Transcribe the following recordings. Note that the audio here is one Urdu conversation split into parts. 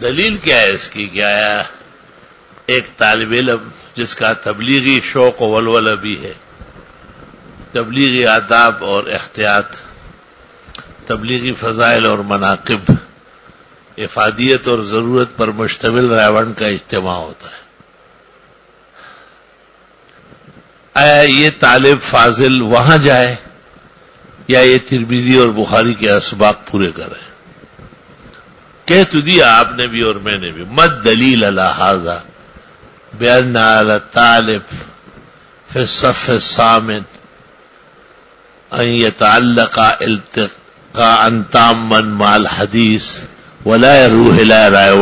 دلیل کیا ہے اس کی؟ کیا ہے ایک طالب علم جس کا تبلیغی شوق و ولولہ بھی ہے، تبلیغی آداب اور احتیاط، تبلیغی فضائل اور مناقب، افادیت اور ضرورت پر مشتمل رائے کا اجتماع ہوتا ہے. آیا یہ طالب فاضل وہاں جائے یا یہ ترمذی اور بخاری کے اسباق پورے کرے؟ کہہ تو دیا آپ نے بھی اور میں نے بھی. مد دلیل علی ھذا بأن علی الطالب فی الصف الثامن ان يتعلق التقاء تاما مع الحديث ولا يروح الى رائے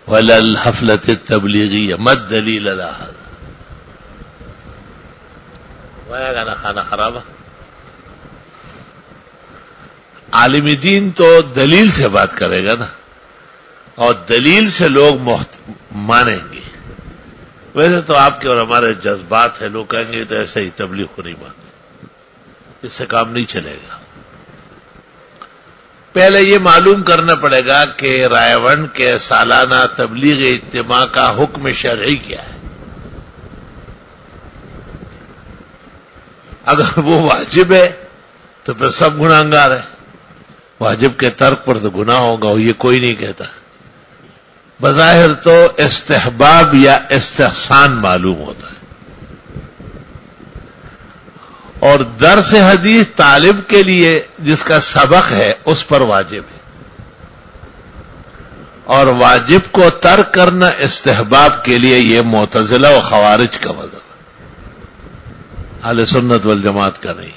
ولا الحفلة التبلیغیہ. مد دلیل علی ھذا. وایا گانا کھانا خراب ہے. عالم دین تو دلیل سے بات کرے گا نا، اور دلیل سے لوگ مانیں گے. ویسے تو آپ کے اور ہمارے جذبات ہیں، لوگ کہیں گے تو ایسے ہی تبلیغ کو نہیں مانتے، اس سے کام نہیں چلے گا. پہلے یہ معلوم کرنا پڑے گا کہ رائے ون کے سالانہ تبلیغ اجتماع کا حکم شرعی کیا ہے. اگر وہ واجب ہے تو پھر سب گناہگار ہیں. واجب کے ترک پر تو گناہ ہوگا، یہ کوئی نہیں کہتا. بظاہر تو استحباب یا استحسان معلوم ہوتا ہے. اور درس حدیث طالب کے لیے جس کا سبق ہے اس پر واجب ہے، اور واجب کو ترک کرنا استحباب کے لیے یہ معتزلہ و خوارج کا مذہب ہے، اہل سنت والجماعت کا نہیں.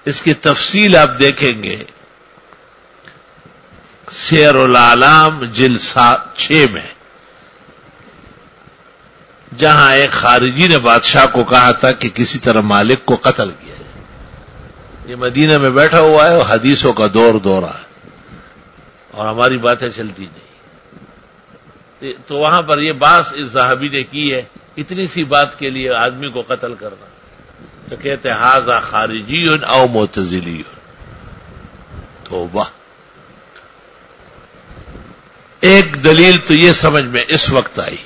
اس کی تفصیل آپ دیکھیں گے سیر العالم جلد 6 میں، جہاں ایک خارجی نے بادشاہ کو کہا تھا کہ کسی طرح مالک کو قتل کیا ہے. یہ مدینہ میں بیٹھا ہوا ہے اور حدیثوں کا دور دورہ ہے اور ہماری باتیں چلتی نہیں. تو وہاں پر یہ بات اس صحابی نے کی ہے، اتنی سی بات کے لیے آدمی کو قتل کرنا. تو کہتے ہیں ھذا خارجی او معتزلی. توبہ. ایک دلیل تو یہ سمجھ میں اس وقت آئی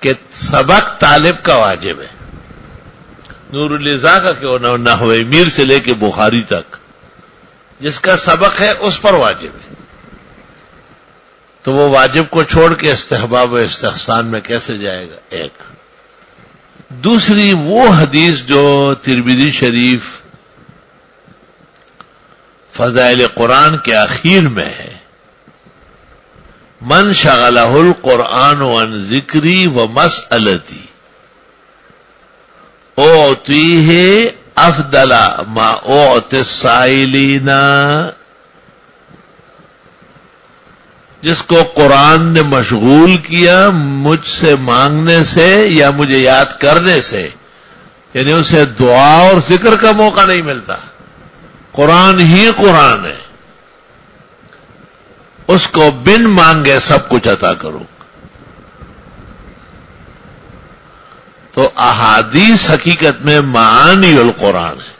کہ سبق طالب کا واجب ہے. نور الزا کا کیوں نہ ہوئے میر سے لے کے بخاری تک جس کا سبق ہے اس پر واجب ہے. تو وہ واجب کو چھوڑ کے استحباب و استحسان میں کیسے جائے گا؟ ایک. دوسری وہ حدیث جو ترمذی شریف فضائل قرآن کے اخیر میں ہے، من شغلہ القرآن عن ذکری و مسئلتی اعطیہ افضل ما اعطی السائلین. جس کو قرآن نے مشغول کیا مجھ سے مانگنے سے یا مجھے یاد کرنے سے، یعنی اسے دعا اور ذکر کا موقع نہیں ملتا. قرآن ہی قرآن ہے، اس کو بن مانگے سب کچھ عطا کروں. تو احادیث حقیقت میں معانی القرآن ہے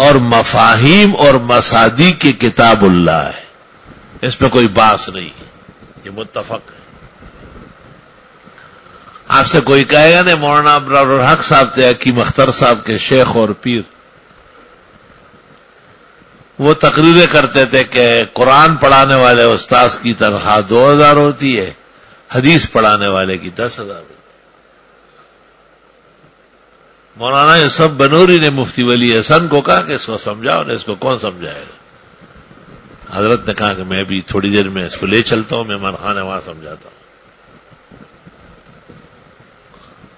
اور مفاہیم اور مسادی کی کتاب اللہ ہے. اس پہ کوئی باس نہیں ہے، یہ متفق ہے. آپ سے کوئی کہے گا نہیں مولانا ابرار الحق صاحب تھے حکیم اختر صاحب کے شیخ اور پیر، وہ تقریریں کرتے تھے کہ قرآن پڑھانے والے استاذ کی تنخواہ 2000 ہوتی ہے، حدیث پڑھانے والے کی 10,000 ہوتی ہے. مولانا یوسف بنوری نے مفتی ولی حسن کو کہا کہ اس کو سمجھاؤ، نے اس کو کون سمجھائے گا؟ حضرت نے کہا کہ میں بھی تھوڑی دیر میں اس کو لے چلتا ہوں، مہمان خانے وہاں سمجھاتا ہوں.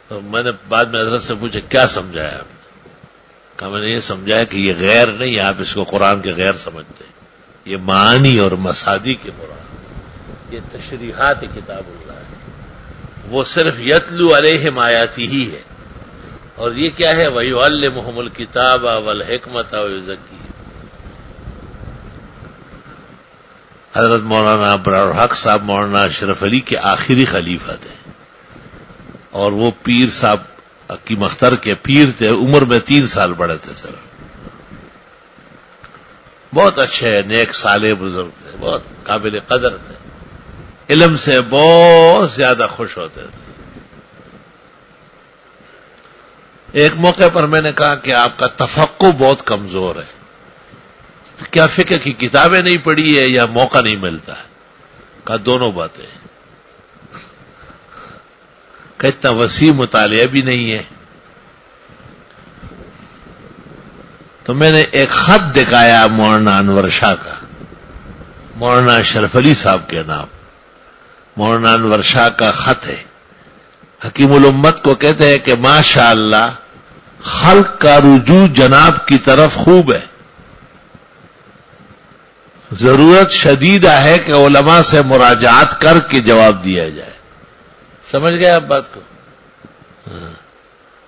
تو میں نے بعد میں حضرت سے پوچھا کیا سمجھایا آپ نے؟ کہا میں نے یہ سمجھایا کہ یہ غیر نہیں، آپ اس کو قرآن کے غیر سمجھتے ہیں، یہ معانی اور مسادی کے مراد، یہ تشریحات کتاب اللہ ہے، وہ صرف یتلو علیہم آیاتی ہی ہے. اور یہ کیا ہے؟ وَيُعَلِّمُهُمُ الْكِتَابَ وَالْحِكْمَةَ وَيُزَكِّيهِمْ. حضرت مولانا ابرار الحق صاحب مولانا اشرف علی کے آخری خلیفہ تھے، اور وہ پیر صاحب حکیم اختر کے پیر تھے، عمر میں 3 سال بڑے تھے سر. بہت اچھے نیک صالح بزرگ تھے، بہت قابل قدر تھے، علم سے بہت زیادہ خوش ہوتے تھے۔ ایک موقع پر میں نے کہا کہ آپ کا تفقع بہت کمزور ہے، تو کیا فقہ کی کتابیں نہیں پڑھی ہے یا موقع نہیں ملتا ہے؟ کہا دونوں باتیں، کہ اتنا وسیع مطالعہ بھی نہیں ہے۔ تو میں نے ایک خط دکھایا مولانا انور شاہ کا، مولانا اشرف علی صاحب کے نام، مولانا انور شاہ کا خط ہے۔ حکیم الامت کو کہتے ہیں کہ ماشاء اللہ خلق کا رجوع جناب کی طرف خوب ہے، ضرورت شدید ہے کہ علماء سے مراجعات کر کے جواب دیا جائے۔ سمجھ گئے آپ بات کو؟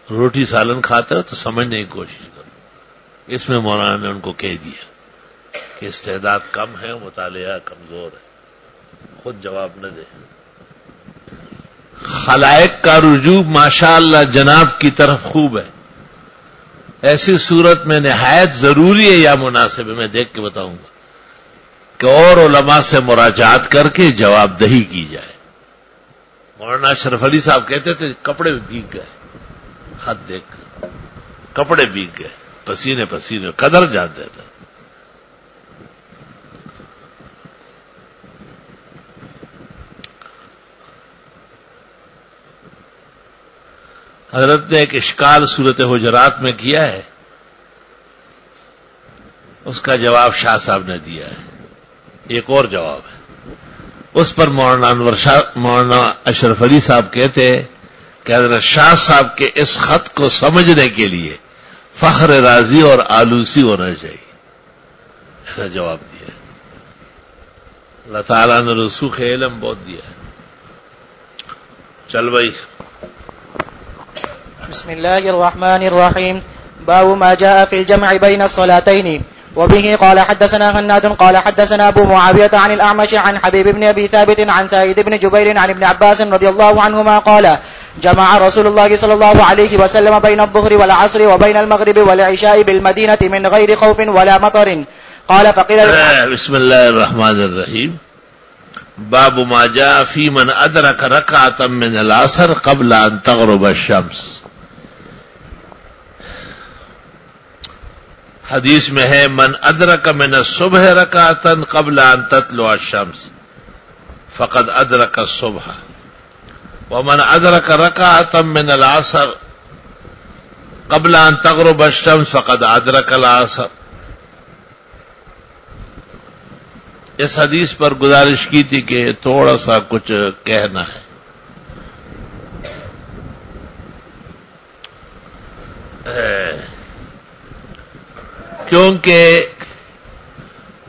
روٹی سالن کھاتے ہو تو سمجھنے کی کوشش کرو۔ اس میں مولانا نے ان کو کہہ دیا کہ استعداد کم ہے، مطالعہ کمزور ہے، خود جواب نہ دے۔ خلائق کا رجوع ماشاءاللہ جناب کی طرف خوب ہے، ایسی صورت میں نہایت ضروری ہے یا مناسب ہے، میں دیکھ کے بتاؤں گا کہ اور علماء سے مراجعات کر کے جواب دہی کی جائے۔ مولانا اشرف علی صاحب کہتے تھے کپڑے بھیگ گئے، خط دیکھ کر کپڑے بھیگ گئے، پسینے پسینے قدر جاتے تھے۔ حضرت نے ایک اشکال صورت حجرات میں کیا ہے، اس کا جواب شاہ صاحب نے دیا ہے، ایک اور جواب ہے اس پر۔ مولانا اشرف علی صاحب کہتے ہیں کہ حضرت شاہ صاحب کے اس خط کو سمجھنے کے لیے فخر رازی اور آلوسی ہونا چاہیے، ایسا جواب دیا۔ اللہ تعالیٰ نے رسوخ علم بہت دیا ہے۔ چل بھائی، بسم الله الرحمن الرحيم. باب ما جاء في الجمع بين الصلاتين. وبه قال حدثنا هناد قال حدثنا أبو معاوية عن الأعمش عن حبيب بن أبي ثابت عن سعيد بن جبير عن ابن عباس رضي الله عنهما قال جمع رسول الله صلى الله عليه وسلم بين الظهر والعصر وبين المغرب والعشاء بالمدينة من غير خوف ولا مطر. قال فقيل بسم الله الرحمن الرحيم. باب ما جاء في من أدرك ركعة من العصر قبل أن تغرب الشمس. حدیث میں ہے من ادرک من الصبح رکعتا قبل ان تطلع الشمس فقد ادرک الصبح ومن ادرک رکعتا من العصر قبل ان تغرب الشمس فقد ادرک العصر. اس حدیث پر گزارش کی تھی کہ تھوڑا سا کچھ کہنا ہے۔ کیونکہ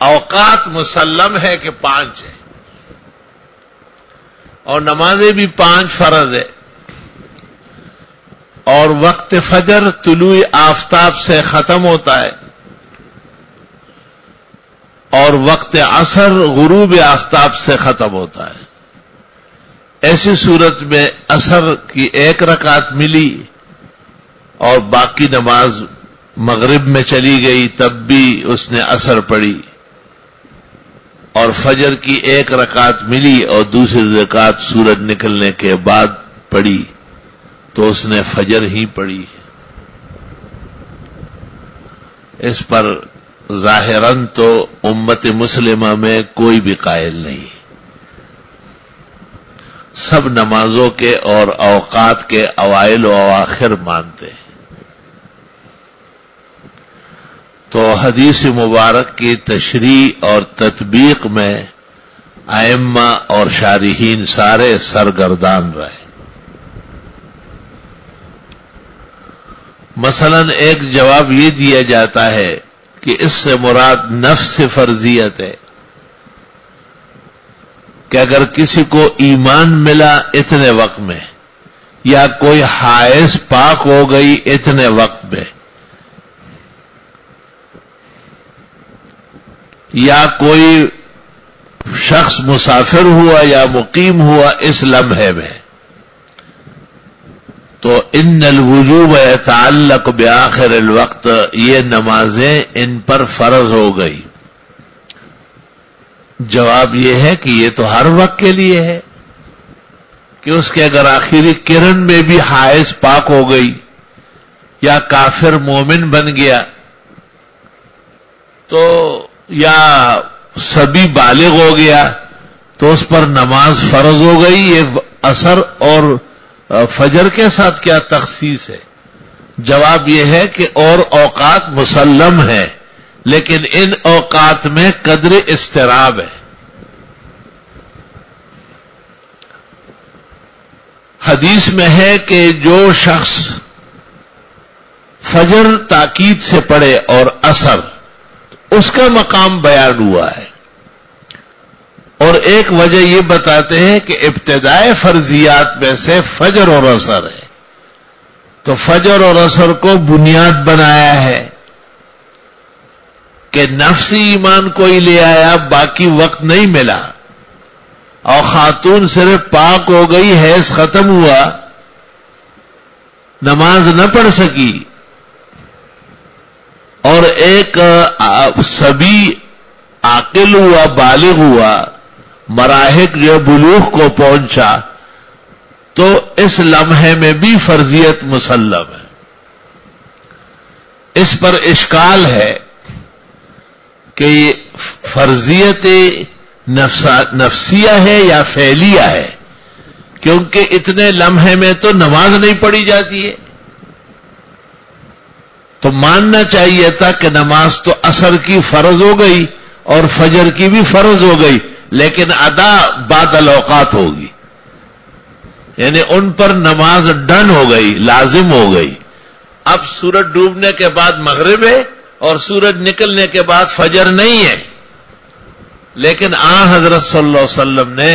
اوقات مسلم ہے کہ 5 ہے اور نمازیں بھی 5 فرض ہے، اور وقت فجر طلوع آفتاب سے ختم ہوتا ہے اور وقت عصر غروب آفتاب سے ختم ہوتا ہے۔ ایسی صورت میں عصر کی 1 رکعت ملی اور باقی نماز مغرب میں چلی گئی، تب بھی اس نے عصر پڑھی، اور فجر کی 1 رکعت ملی اور دوسری رکعت سورج نکلنے کے بعد پڑھی تو اس نے فجر ہی پڑھی۔ اس پر ظاہراً تو امت مسلمہ میں کوئی بھی قائل نہیں، سب نمازوں کے اور اوقات کے اوائل و اواخر مانتے ہیں۔ تو حدیث مبارک کی تشریح اور تطبیق میں ائمہ اور شارحین سارے سرگردان رہے۔ مثلا ایک جواب یہ دیا جاتا ہے کہ اس سے مراد نفس فرضیت ہے کہ اگر کسی کو ایمان ملا اتنے وقت میں، یا کوئی حائض پاک ہو گئی اتنے وقت میں، یا کوئی شخص مسافر ہوا یا مقیم ہوا اس لمحے میں، تو ان الوجوب يتعلق بآخر الوقت، یہ نمازیں ان پر فرض ہو گئی۔ جواب یہ ہے کہ یہ تو ہر وقت کے لیے ہے کہ اس کے اگر آخری کرن میں بھی حائض پاک ہو گئی یا کافر مومن بن گیا تو یا سبھی بالغ ہو گیا تو اس پر نماز فرض ہو گئی. یہ عصر اور فجر کے ساتھ کیا تخصیص ہے؟ جواب یہ ہے کہ اور اوقات مسلم ہے لیکن ان اوقات میں قدر اضطراب ہے. حدیث میں ہے کہ جو شخص فجر تاکید سے پڑھے اور عصر اس کا مقام بیان ہوا ہے. اور ایک وجہ یہ بتاتے ہیں کہ ابتدائے فرضیات میں سے فجر اور عصر ہے تو فجر اور عصر کو بنیاد بنایا ہے کہ نفسی ایمان کوئی لے آیا باقی وقت نہیں ملا اور خاتون صرف پاک ہو گئی حیض ختم ہوا نماز نہ پڑھ سکی اور ایک سبھی عاقل ہوا بالغ ہوا مراحل جو بلوغ کو پہنچا تو اس لمحے میں بھی فرضیت مسلم ہے. اس پر اشکال ہے کہ یہ فرضیت نفسیہ ہے یا فعلیہ ہے کیونکہ اتنے لمحے میں تو نماز نہیں پڑھی جاتی ہے. تو ماننا چاہیے تھا کہ نماز تو عصر کی فرض ہو گئی اور فجر کی بھی فرض ہو گئی لیکن ادا بعد الاوقات ہوگی یعنی ان پر نماز ڈن ہو گئی لازم ہو گئی. اب سورج ڈوبنے کے بعد مغرب ہے اور سورج نکلنے کے بعد فجر نہیں ہے لیکن حضرت صلی اللہ علیہ وسلم نے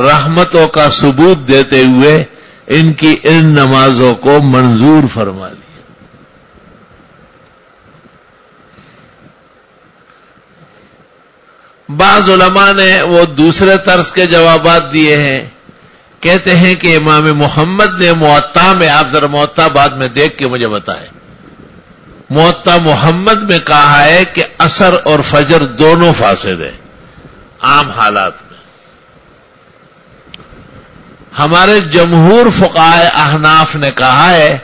رحمتوں کا ثبوت دیتے ہوئے ان کی ان نمازوں کو منظور فرما لیا. بعض علماء نے وہ دوسرے طرز کے جوابات دیے ہیں. کہتے ہیں کہ امام محمد نے موطا میں آپ ذرا موطا بعد میں دیکھ کے مجھے بتائیں موطا محمد میں کہا ہے کہ عصر اور فجر دونوں فاسد ہیں عام حالات میں. ہمارے جمہور فقہائے احناف نے کہا ہے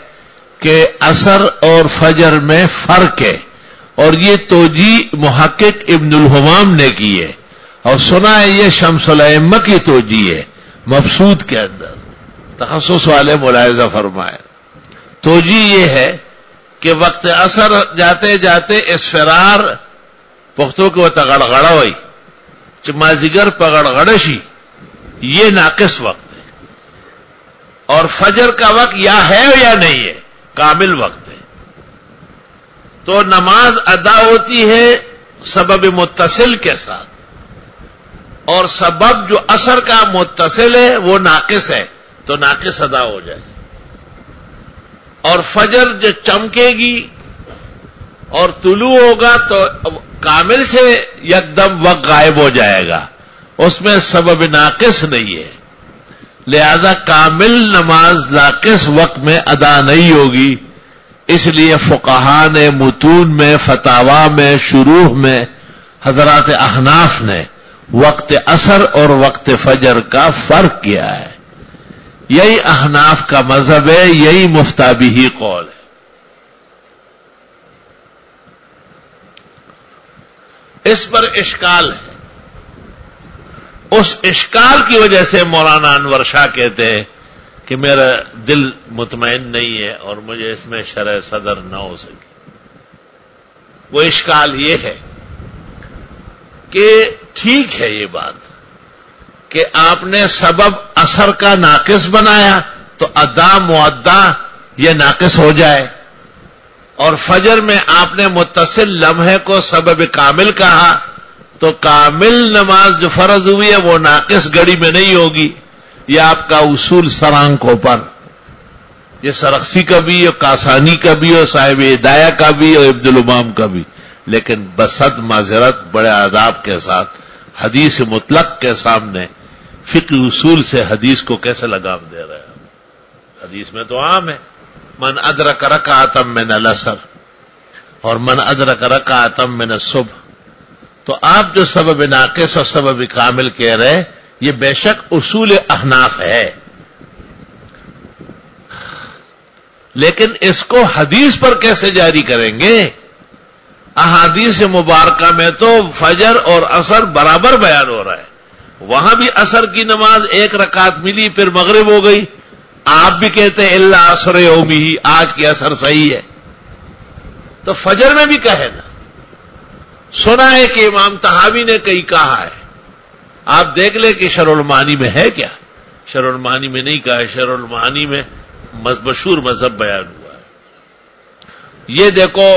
کہ عصر اور فجر میں فرق ہے اور یہ توجیہ محقق ابن الحمام نے کی ہے اور سنا ہے یہ شمس الائمہ کی توجیہ ہے مبسوط کے اندر تخصص والے ملاحظہ فرمائے. توجیہ یہ ہے کہ وقت عصر جاتے جاتے اسفرار پختوں کو تگڑگڑا ہوئی مازیگر پگڑگڑشی یہ ناقص وقت ہے اور فجر کا وقت یا ہے یا نہیں ہے کامل وقت ہے. تو نماز ادا ہوتی ہے سبب متصل کے ساتھ اور سبب جو عصر کا متصل ہے وہ ناقص ہے تو ناقص ادا ہو جائے اور فجر جو چمکے گی اور طلوع ہوگا تو کامل سے یکدم وقت غائب ہو جائے گا اس میں سبب ناقص نہیں ہے لہذا کامل نماز ناقص وقت میں ادا نہیں ہوگی. اس لیے فقہاء نے متون میں فتاوا میں شروح میں حضرات احناف نے وقت عصر اور وقت فجر کا فرق کیا ہے. یہی احناف کا مذہب ہے یہی مفتابی قول ہے. اس پر اشکال ہے اس اشکال کی وجہ سے مولانا انور شاہ کہتے ہیں کہ میرا دل مطمئن نہیں ہے اور مجھے اس میں شرح صدر نہ ہو سکے. وہ اشکال یہ ہے کہ ٹھیک ہے یہ بات کہ آپ نے سبب عصر کا ناقص بنایا تو ادا معدا یہ ناقص ہو جائے اور فجر میں آپ نے متصل لمحے کو سبب کامل کہا تو کامل نماز جو فرض ہوئی ہے وہ ناقص گھڑی میں نہیں ہوگی. یہ آپ کا اصول سرانکوں پر یہ سرخسی کا بھی اور کاسانی کا بھی اور صاحب ہدایہ کا بھی اور عبد الامام کا بھی لیکن بصد معذرت بڑے آداب کے ساتھ حدیث مطلق کے سامنے فقہ اصول سے حدیث کو کیسے لگام دے رہے ہیں. حدیث میں تو عام ہے من ادرک رکعۃ من العصر اور من ادرک رکعۃ من الصبح تو آپ جو سبب ناقص اور سبب کامل کہہ رہے یہ بے شک اصول احناف ہے، لیکن اس کو حدیث پر کیسے جاری کریں گے؟ احادیث مبارکہ میں تو فجر اور عصر برابر بیان ہو رہا ہے، وہاں بھی عصر کی نماز 1 رکعت ملی پھر مغرب ہو گئی، آپ بھی کہتے ہیں الا عصر یومی، آج کی عصر صحیح ہے، تو فجر میں بھی کہے نا۔ سنا ہے کہ امام طحاوی نے کئی کہا ہے، آپ دیکھ لیں کہ شرح المعانی میں ہے کیا؟ شرح المعانی میں نہیں کہا ہے، شرح المعانی میں مشہور مذہب بیان ہوا ہے۔ یہ دیکھو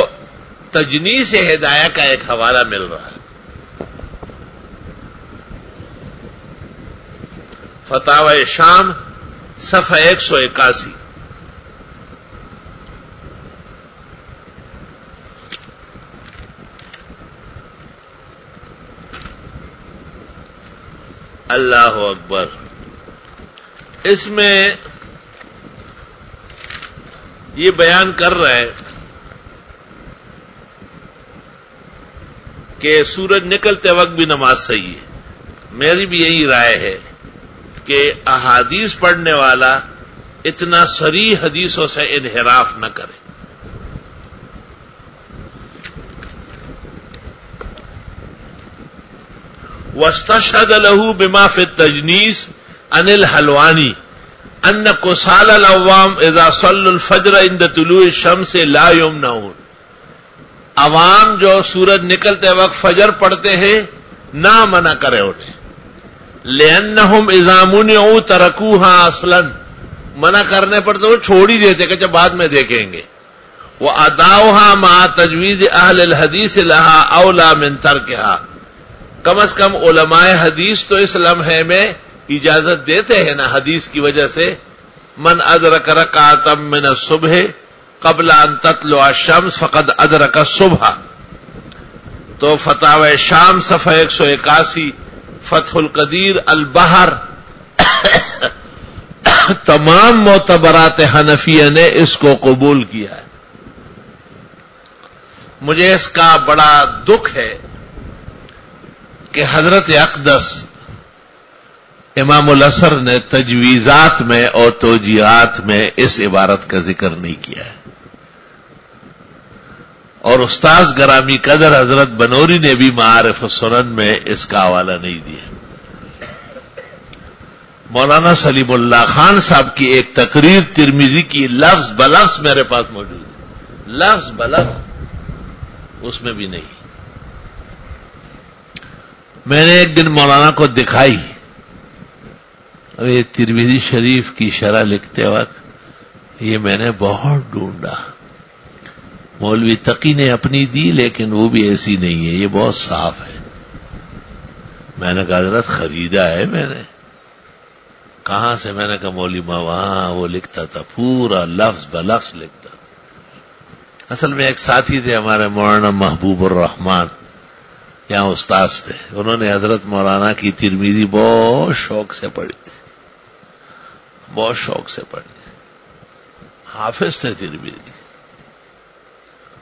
تجنیس ہدایہ کا ایک حوالہ مل رہا ہے، فتاوی شام صفحہ 181۔ اللہ اکبر۔ اس میں یہ بیان کر رہے ہیں کہ سورج نکلتے وقت بھی نماز صحیح ہے۔ میری بھی یہی رائے ہے کہ احادیث پڑھنے والا اتنا صریح حدیثوں سے انحراف نہ کرے۔ واستشهد له بما في التجنيس عن الحلواني ان كسال العوام اذا صلوا الفجر عند طلوع الشمس لا يمنعون۔ عوام جو سورج نکلتے وقت فجر پڑھتے ہیں نہ منع کرے انہیں، لأنهم اذا منعوا تركوها اصلا، منع کرنے پر تو وہ چھوڑ ہی دیتے کہ جب بعد میں دیکھیں گے۔ واداؤها مع تجويز اهل الحديث لها اولى من تركها، کم از کم علماء حدیث تو اس لمحے میں اجازت دیتے ہیں نا حدیث کی وجہ سے، من ادرک رکعۃ من الصبح قبل ان تطلع الشمس فقد ادرک الصبح۔ تو فتاوی شام صفحہ 181، فتح القدیر البحر، تمام معتبرات حنفیہ نے اس کو قبول کیا ہے۔ مجھے اس کا بڑا دکھ ہے کہ حضرت اقدس امام الاثر نے تجویزات میں اور توجیہات میں اس عبارت کا ذکر نہیں کیا ہے، اور استاذ گرامی قدر حضرت بنوری نے بھی معارف السنن میں اس کا حوالہ نہیں دیا۔ مولانا سلیم اللہ خان صاحب کی ایک تقریر ترمذی کی لفظ بلفظ میرے پاس موجود ہے، لفظ بلفظ اس میں بھی نہیں۔ میں نے ایک دن مولانا کو دکھائی، اور یہ ترمذی شریف کی شرح لکھتے وقت یہ میں نے بہت ڈھونڈا، مولوی تقی نے اپنی دی لیکن وہ بھی ایسی نہیں ہے، یہ بہت صاف ہے۔ میں نے کہا حضرت خریدا ہے میں نے، کہاں سے؟ میں نے کہا مولوی وہاں وہ لکھتا تھا، پورا لفظ بلفظ لکھتا۔ اصل میں ایک ساتھی تھے ہمارے مولانا محبوب الرحمان، یہاں استاد تھے، انہوں نے حضرت مولانا کی ترمذی بہت شوق سے پڑھی تھی، بہت شوق سے پڑھی تھی، حافظ تھے ترمذی،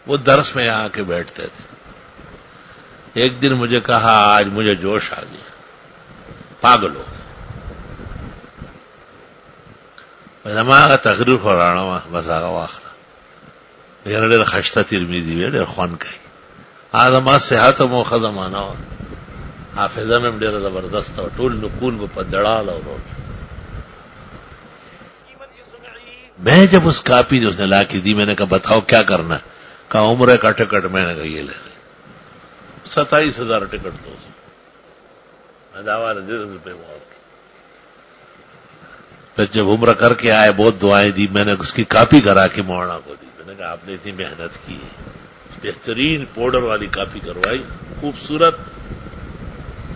وہ درس میں آ کے بیٹھتے تھے۔ ایک دن مجھے کہا آج مجھے جوش آ گیا، پاگل ہو گیا تقریر قرانا مساغا واخرا ډېر خشته ترمذی وی ډېر خوان کوي، آدمه صحت مو خزمانه و حافظه مې ډېر زبردست او ټول نقول په دړال او میں جب اس کاپی جو اس نے لا کے دی میں نے کہا بتاؤ کیا کرنا، کہا عمرے کا ٹکٹ، میں نے کہا یہ لے لے 27,000 ٹکٹ تو میں دعویٰ روپے بہت۔ پھر جب عمرہ کر کے آئے بہت دعائیں دی، میں نے اس کی کاپی کرا کے مولانا کو دی، میں نے کہا آپ نے اتنی محنت کی ہے، بہترین پاؤڈر والی کاپی کروائی خوبصورت۔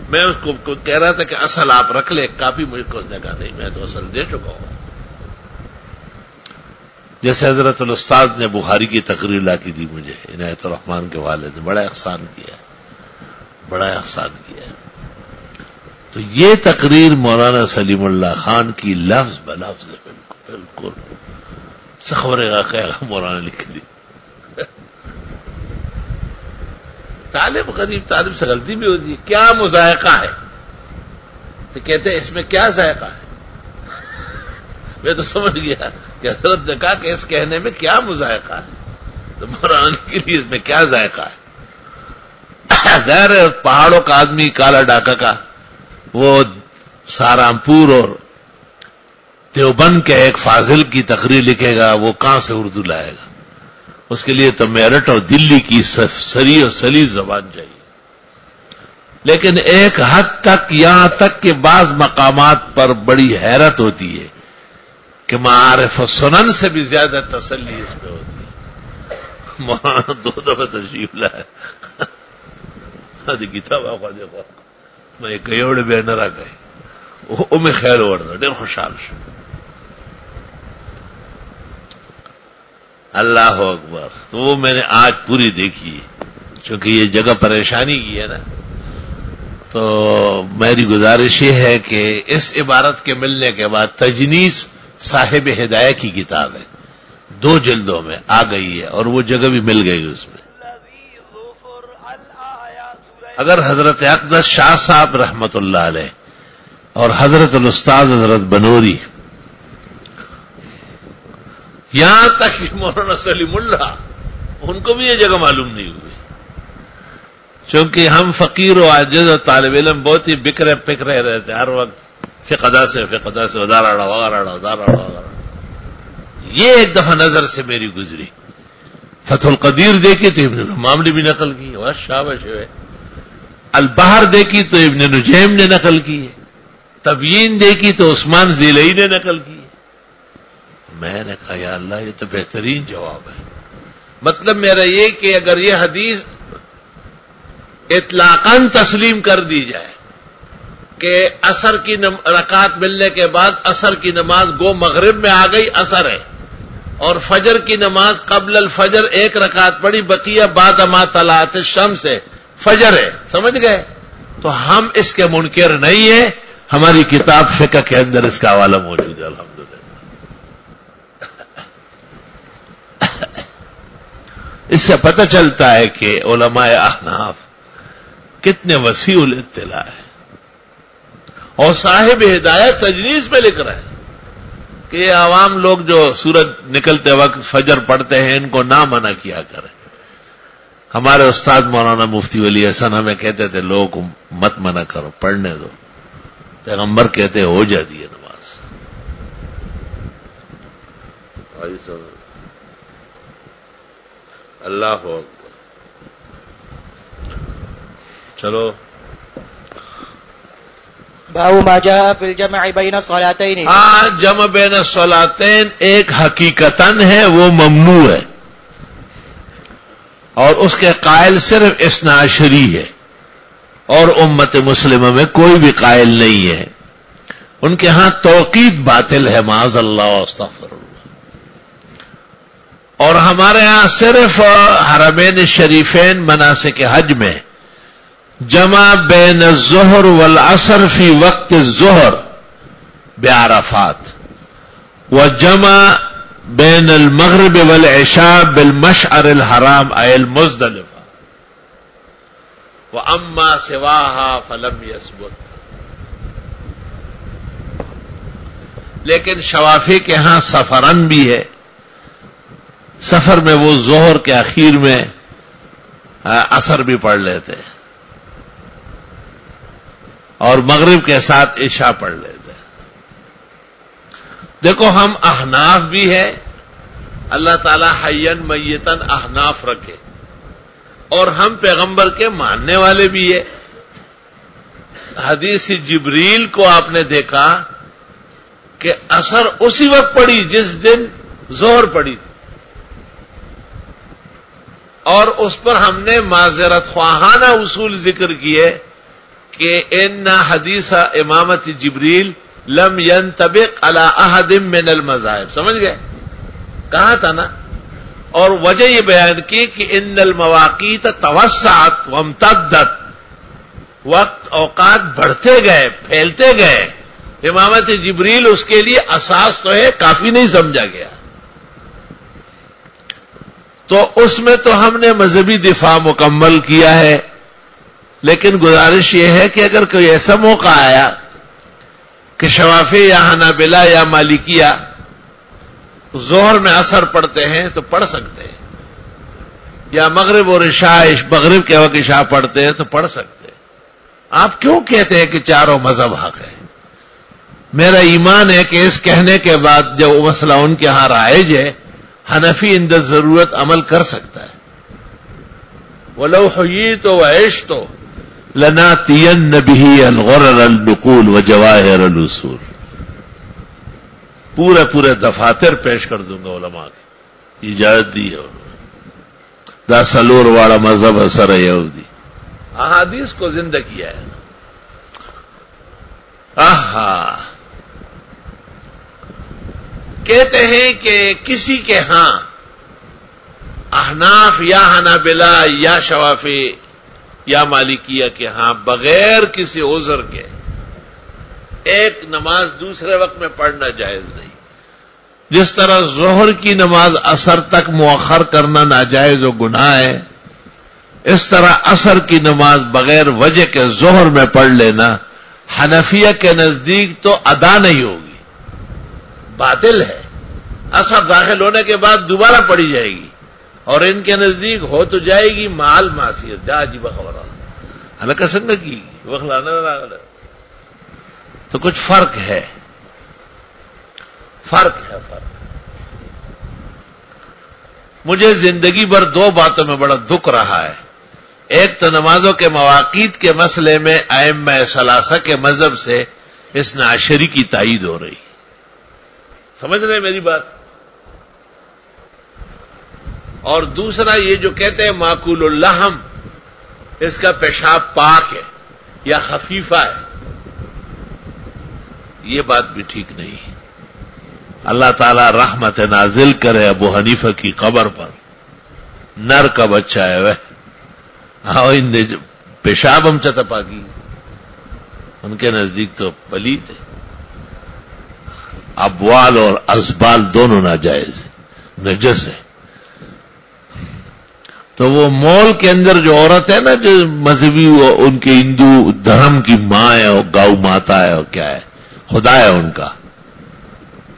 میں اس کو کہہ رہا تھا کہ اصل آپ رکھ لے کاپی، مجھ کو اس نے کہا نہیں میں تو اصل دے چکا ہوں۔ جیسے حضرت الاستاذ نے بخاری کی تقریر لا کے دی مجھے، عنایت الرحمان کے والد نے بڑا احسان کیا، بڑا احسان کیا۔ تو یہ تقریر مولانا سلیم اللہ خان کی لفظ بلفظ ہے، بالکل بالکل سخورے کا مولانا لکھ دی۔ طالب غریب طالب سے غلطی بھی ہوتی ہے. کیا مذائقہ ہے؟ تو کہتے ہیں اس میں کیا ذائقہ ہے؟ میں تو سمجھ گیا کہ حضرت نے کہا کہ اس کہنے میں کیا مذائقہ ہے. تو مولانا کے لیے اس میں کیا ذائقہ ہے؟ ظاہر ہے پہاڑوں کا آدمی کالا ڈاکا کا وہ سہارنپور اور دیوبند کے ایک فاضل کی تقریر لکھے گا، وہ کہاں سے اردو لائے گا؟ اس کے لیے تو میرٹھ اور دلی کی سری اور سلیس زبان چاہیے. لیکن ایک حد تک، یہاں تک کہ بعض مقامات پر بڑی حیرت ہوتی ہے کہ معارف و سنن سے بھی زیادہ تسلی اس میں ہوتی ہے. مولانا 2 دفعہ تشریف لائے کتاب آخوا دیکھو میں کئی وڑے بینر آ گئے وہ میں خیال ورد ڈیر خوشحال شو. اللہ اکبر. تو وہ میں نے آج پوری دیکھی چونکہ یہ جگہ پریشانی کی ہے نا. تو میری گزارش یہ ہے کہ اس عبارت کے ملنے کے بعد تجنیس صاحب ہدایہ کی کتاب ہے، 2 جلدوں میں آ گئی ہے اور وہ جگہ بھی مل گئی اس میں. اگر حضرت اقدس شاہ صاحب رحمت اللہ علیہ اور حضرت الاستاذ حضرت بنوری، یہاں تک کہ مولانا سلیم اللہ، ان کو بھی یہ جگہ معلوم نہیں ہوئی. چونکہ ہم فقیر و عاجز اور طالب علم بہت ہی بکرے پکرے رہتے ہر وقت فقدا سے ادارا وغیرہ. یہ ایک دفعہ نظر سے میری گزری. فتح القدیر دیکھی تو ابن معاملی بھی نقل کی، شاباش ہے. البحر دیکھی تو ابن نجیم نے نقل کی ہے. تبیین دیکھی تو عثمان ذیلئی نے نقل کی. میں نے کہا یا اللہ یہ تو بہترین جواب ہے. مطلب میرا یہ کہ اگر یہ حدیث اطلاقاً تسلیم کر دی جائے کہ عصر کی رکعت ملنے کے بعد عصر کی نماز گو مغرب میں آ گئی عصر ہے، اور فجر کی نماز قبل الفجر 1 رکعت پڑھی، بقیہ بعد ما طلعت الشمس ہے، فجر ہے، سمجھ گئے؟ تو ہم اس کے منکر نہیں ہیں. ہماری کتاب فقہ کے اندر اس کا حوالہ موجود ہے الحمدللہ. اس سے پتہ چلتا ہے کہ علماء احناف کتنے وسیع الاطلاع ہے. اور صاحب ہدایت تجنیس میں لکھ رہے ہیں کہ یہ عوام لوگ جو سورج نکلتے وقت فجر پڑھتے ہیں ان کو نہ منع کیا کریں. ہمارے استاد مولانا مفتی ولی حسن ہمیں کہتے تھے لوگوں کو مت منع کرو، پڑھنے دو. پیغمبر کہتے ہو جاتی ہے نماز. اللہ ہو. چلو باب ما جاء في الجمع بين الصلاتين. ہاں، جمع بین الصلاتین ایک حقیقتاً ہے وہ ممنوع ہے، اور اس کے قائل صرف اثنا عشری ہے، اور امت مسلمہ میں کوئی بھی قائل نہیں ہے. ان کے ہاں توقید باطل ہے، معاذ اللہ و استغفر اللہ. اور ہمارے ہاں صرف حرمین شریفین مناسک حج میں جمع بین الظہر والعصر فی وقت الظہر بعرفات، وجمع بین المغرب والعشاء بالمشعر الحرام ای المزدلفہ، واما سواها فلم یثبت. لیکن شوافی کے ہاں سفرن بھی ہے. سفر میں وہ ظہر کے اخیر میں عصر بھی پڑھ لیتے اور مغرب کے ساتھ عشاء پڑھ لیتے. دیکھو ہم احناف بھی ہیں، اللہ تعالی حیّن میتن احناف رکھے، اور ہم پیغمبر کے ماننے والے بھی ہیں. حدیث جبریل کو آپ نے دیکھا کہ عصر اسی وقت پڑی جس دن ظہر پڑی، اور اس پر ہم نے معذرت خواہانہ اصول ذکر کیے کہ ان حدیث امامت جبریل لم ينطبق على احد من المذاہب. سمجھ گئے؟ کہا تھا نا. اور وجہ یہ بیان کی کہ ان المواقیت توسعت وامتدت، وقت اوقات بڑھتے گئے، پھیلتے گئے. امامت جبریل اس کے لیے اساس تو ہے، کافی نہیں سمجھا گیا. تو اس میں تو ہم نے مذہبی دفاع مکمل کیا ہے، لیکن گزارش یہ ہے کہ اگر کوئی ایسا موقع آیا کہ شوافی یا حنابلہ یا مالکیہ ظہر میں اثر پڑھتے ہیں تو پڑھ سکتے ہیں، یا مغرب اور عشاء مغرب کے وقت عشاء پڑھتے ہیں تو پڑھ سکتے ہیں۔ آپ کیوں کہتے ہیں کہ چاروں مذہب حق ہے؟ میرا ایمان ہے کہ اس کہنے کے بعد جب مسئلہ ان کے ہاں رائج ہے، حنفی اندر ضرورت عمل کر سکتا ہے۔ وَلَوْ حُيِّيتُ وَعِشْتُ لَنَأْتِيَنَّ بِهِ الْغُرَرَ النُّقُولَ وَجَوَاهِرَ الْأُصُولِ، پورے دفاتر پیش کر دوں گا علماء کی اجازت دی ہے۔ دا سلور والا مذہب اثر یہودی احادیث کو زندہ کیا ہے۔ کہتے ہیں کہ کسی کے ہاں احناف یا حنابلہ یا شوافی یا مالکیہ کے ہاں بغیر کسی عذر کے ایک نماز دوسرے وقت میں پڑھنا جائز نہیں۔ جس طرح ظہر کی نماز عصر تک مؤخر کرنا ناجائز و گناہ ہے، اس طرح عصر کی نماز بغیر وجہ کے ظہر میں پڑھ لینا حنفیہ کے نزدیک تو ادا نہیں ہوگی، باطل ہے۔ عصر داخل ہونے کے بعد دوبارہ پڑھی جائے گی، اور ان کے نزدیک ہو تو جائے گی مال معصیت۔ جا جی بخبر حلقہ سنگ کی وخلانا تو کچھ فرق ہے۔ مجھے زندگی بھر دو باتوں میں بڑا دکھ رہا ہے۔ ایک تو نمازوں کے مواقیت کے مسئلے میں ائمہ ثلاثہ کے مذہب سے اثنا عشری کی تائید ہو رہی، سمجھ رہے میری بات؟ اور دوسرا یہ جو کہتے ہیں معقول اللحم، اس کا پیشاب پاک ہے یا خفیفہ ہے، یہ بات بھی ٹھیک نہیں ہے۔ اللہ تعالیٰ رحمت نازل کرے ابو حنیفہ کی قبر پر، نر کا بچہ ہے وہ، پیشاب ہم چتا پاکی، ان کے نزدیک تو پلید ہے۔ ابوال اور ازبال دونوں ناجائز ہے، نجس ہے۔ تو وہ مول کے اندر جو عورت ہے نا، جو مذہبی ان کے ہندو دھرم کی ماں ہے اور گاؤ ماتا ہے اور کیا ہے، خدا ہے ان کا،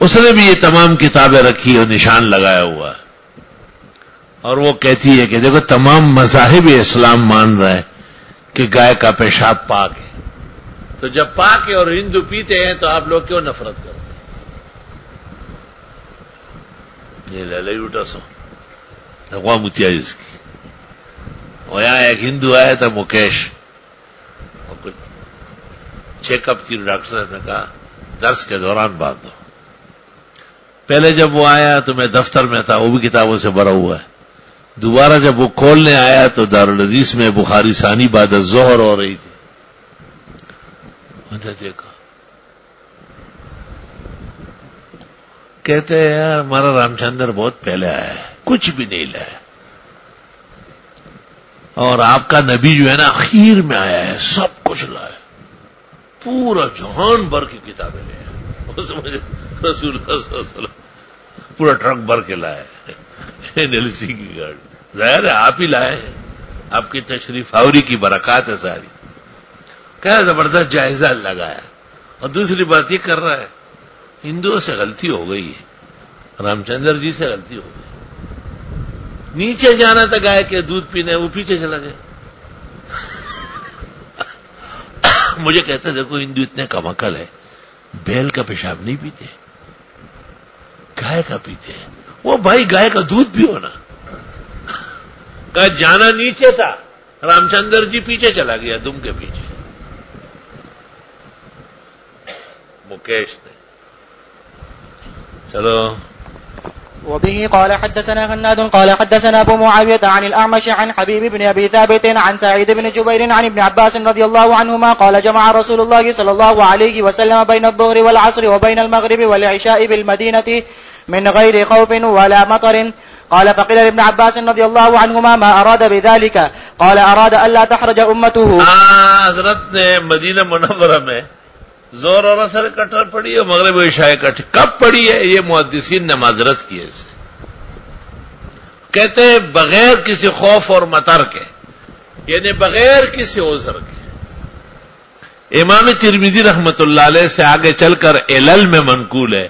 اس نے بھی یہ تمام کتابیں رکھی اور نشان لگایا ہوا ہے، اور وہ کہتی ہے کہ دیکھو تمام مذاہب اسلام مان رہا ہے کہ گائے کا پیشاب پاک ہے، تو جب پاک ہے اور ہندو پیتے ہیں تو آپ لوگ کیوں نفرت کرتے ہیں؟ یہ لے اٹھا سو اقوام متحدہ اس کی، اور یہاں ایک ہندو آیا تھا مکیش، اور کچھ چیک اپ تھی، ڈاکٹر صاحب نے کہا درس کے دوران بات دو۔ پہلے جب وہ آیا تو میں دفتر میں تھا، وہ بھی کتابوں سے بھرا ہوا ہے۔ دوبارہ جب وہ کھولنے آیا تو دارالحدیث میں بخاری ثانی بعد الظہر ہو رہی تھی۔ مجھے دیکھا، کہتے ہیں یار ہمارا رام چندر بہت پہلے آیا ہے، کچھ بھی نہیں لایا، اور آپ کا نبی جو ہے نا اخیر میں آیا ہے، سب کچھ لایا، پورا جہان بھر کی کتابیں لے آئے۔ رسول اللہ صلی اللہ علیہ وسلم پورا ٹرک بھر کے لائے، NLC کی گاڑی، ظاہر ہے آپ ہی لائے ہیں، آپ کی تشریف آوری کی برکات ہے ساری۔ کیا زبردست جائزہ لگایا، اور دوسری بات یہ کر رہا ہے ہندوؤں سے غلطی ہو گئی ہے، رام چندر جی سے غلطی ہو گئی، نیچے جانا تھا گائے کے دودھ پینے، وہ پیچھے چلا گیا۔ مجھے کہتے دیکھو ہندو اتنے کم عقل ہے، بیل کا پیشاب نہیں پیتے، گائے کا پیتے ہیں۔ وہ بھائی گائے کا دودھ بھی ہونا، کہا جانا نیچے تھا، رام چندر جی پیچھے چلا گیا، دم کے پیچھے۔ مکیش نے چلو۔ وبه قال حدثنا هناد قال حدثنا ابو معاوية عن الأعمش عن حبيب بن أبي ثابت عن سعيد بن جبير عن ابن عباس رضي الله عنهما قال جمع رسول الله صلى الله عليه وسلم بين الظهر والعصر وبين المغرب والعشاء بالمدينة من غير خوف ولا مطر قال فقيل لابن عباس رضي الله عنهما ما أراد بذلك قال أراد ألا تحرج أمته۔ حضرت نے مدینہ منورہ میں زور اور اثر اکٹھا پڑھی ہے، مغرب و عشاء اکٹھے کب پڑھی ہے؟ یہ محدثین نے معذرت کی ہے اسے، کہتے ہیں بغیر کسی خوف اور مطر کے، یعنی بغیر کسی عذر کے۔ امام ترمذی رحمت اللہ علیہ سے آگے چل کر علل میں منقول ہے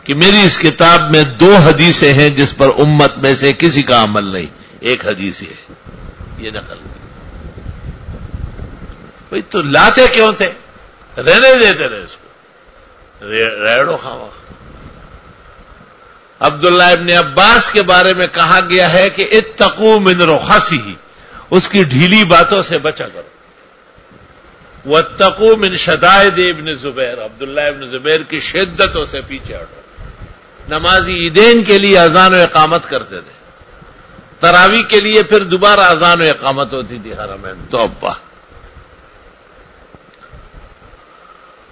کہ میری اس کتاب میں 2 حدیثیں ہیں جس پر امت میں سے کسی کا عمل نہیں، ایک حدیث ہی ہے، یہ نقل۔ بھئی تو لاتے کیوں تھے؟ رہنے دیتے رہے اس کو، ریڑو خواہ۔ عبداللہ ابن عباس کے بارے میں کہا گیا ہے کہ اتقوا من رخصہ، اس کی ڈھیلی باتوں سے بچا کرو۔ واتقوا من شدائد ابن زبیر، عبداللہ ابن زبیر کی شدتوں سے پیچھے ہٹو۔ نمازی عیدین کے لیے اذان و اقامت کرتے تھے، تراویح کے لیے پھر دوبارہ اذان و اقامت ہوتی تھی حرمین۔ توبہ!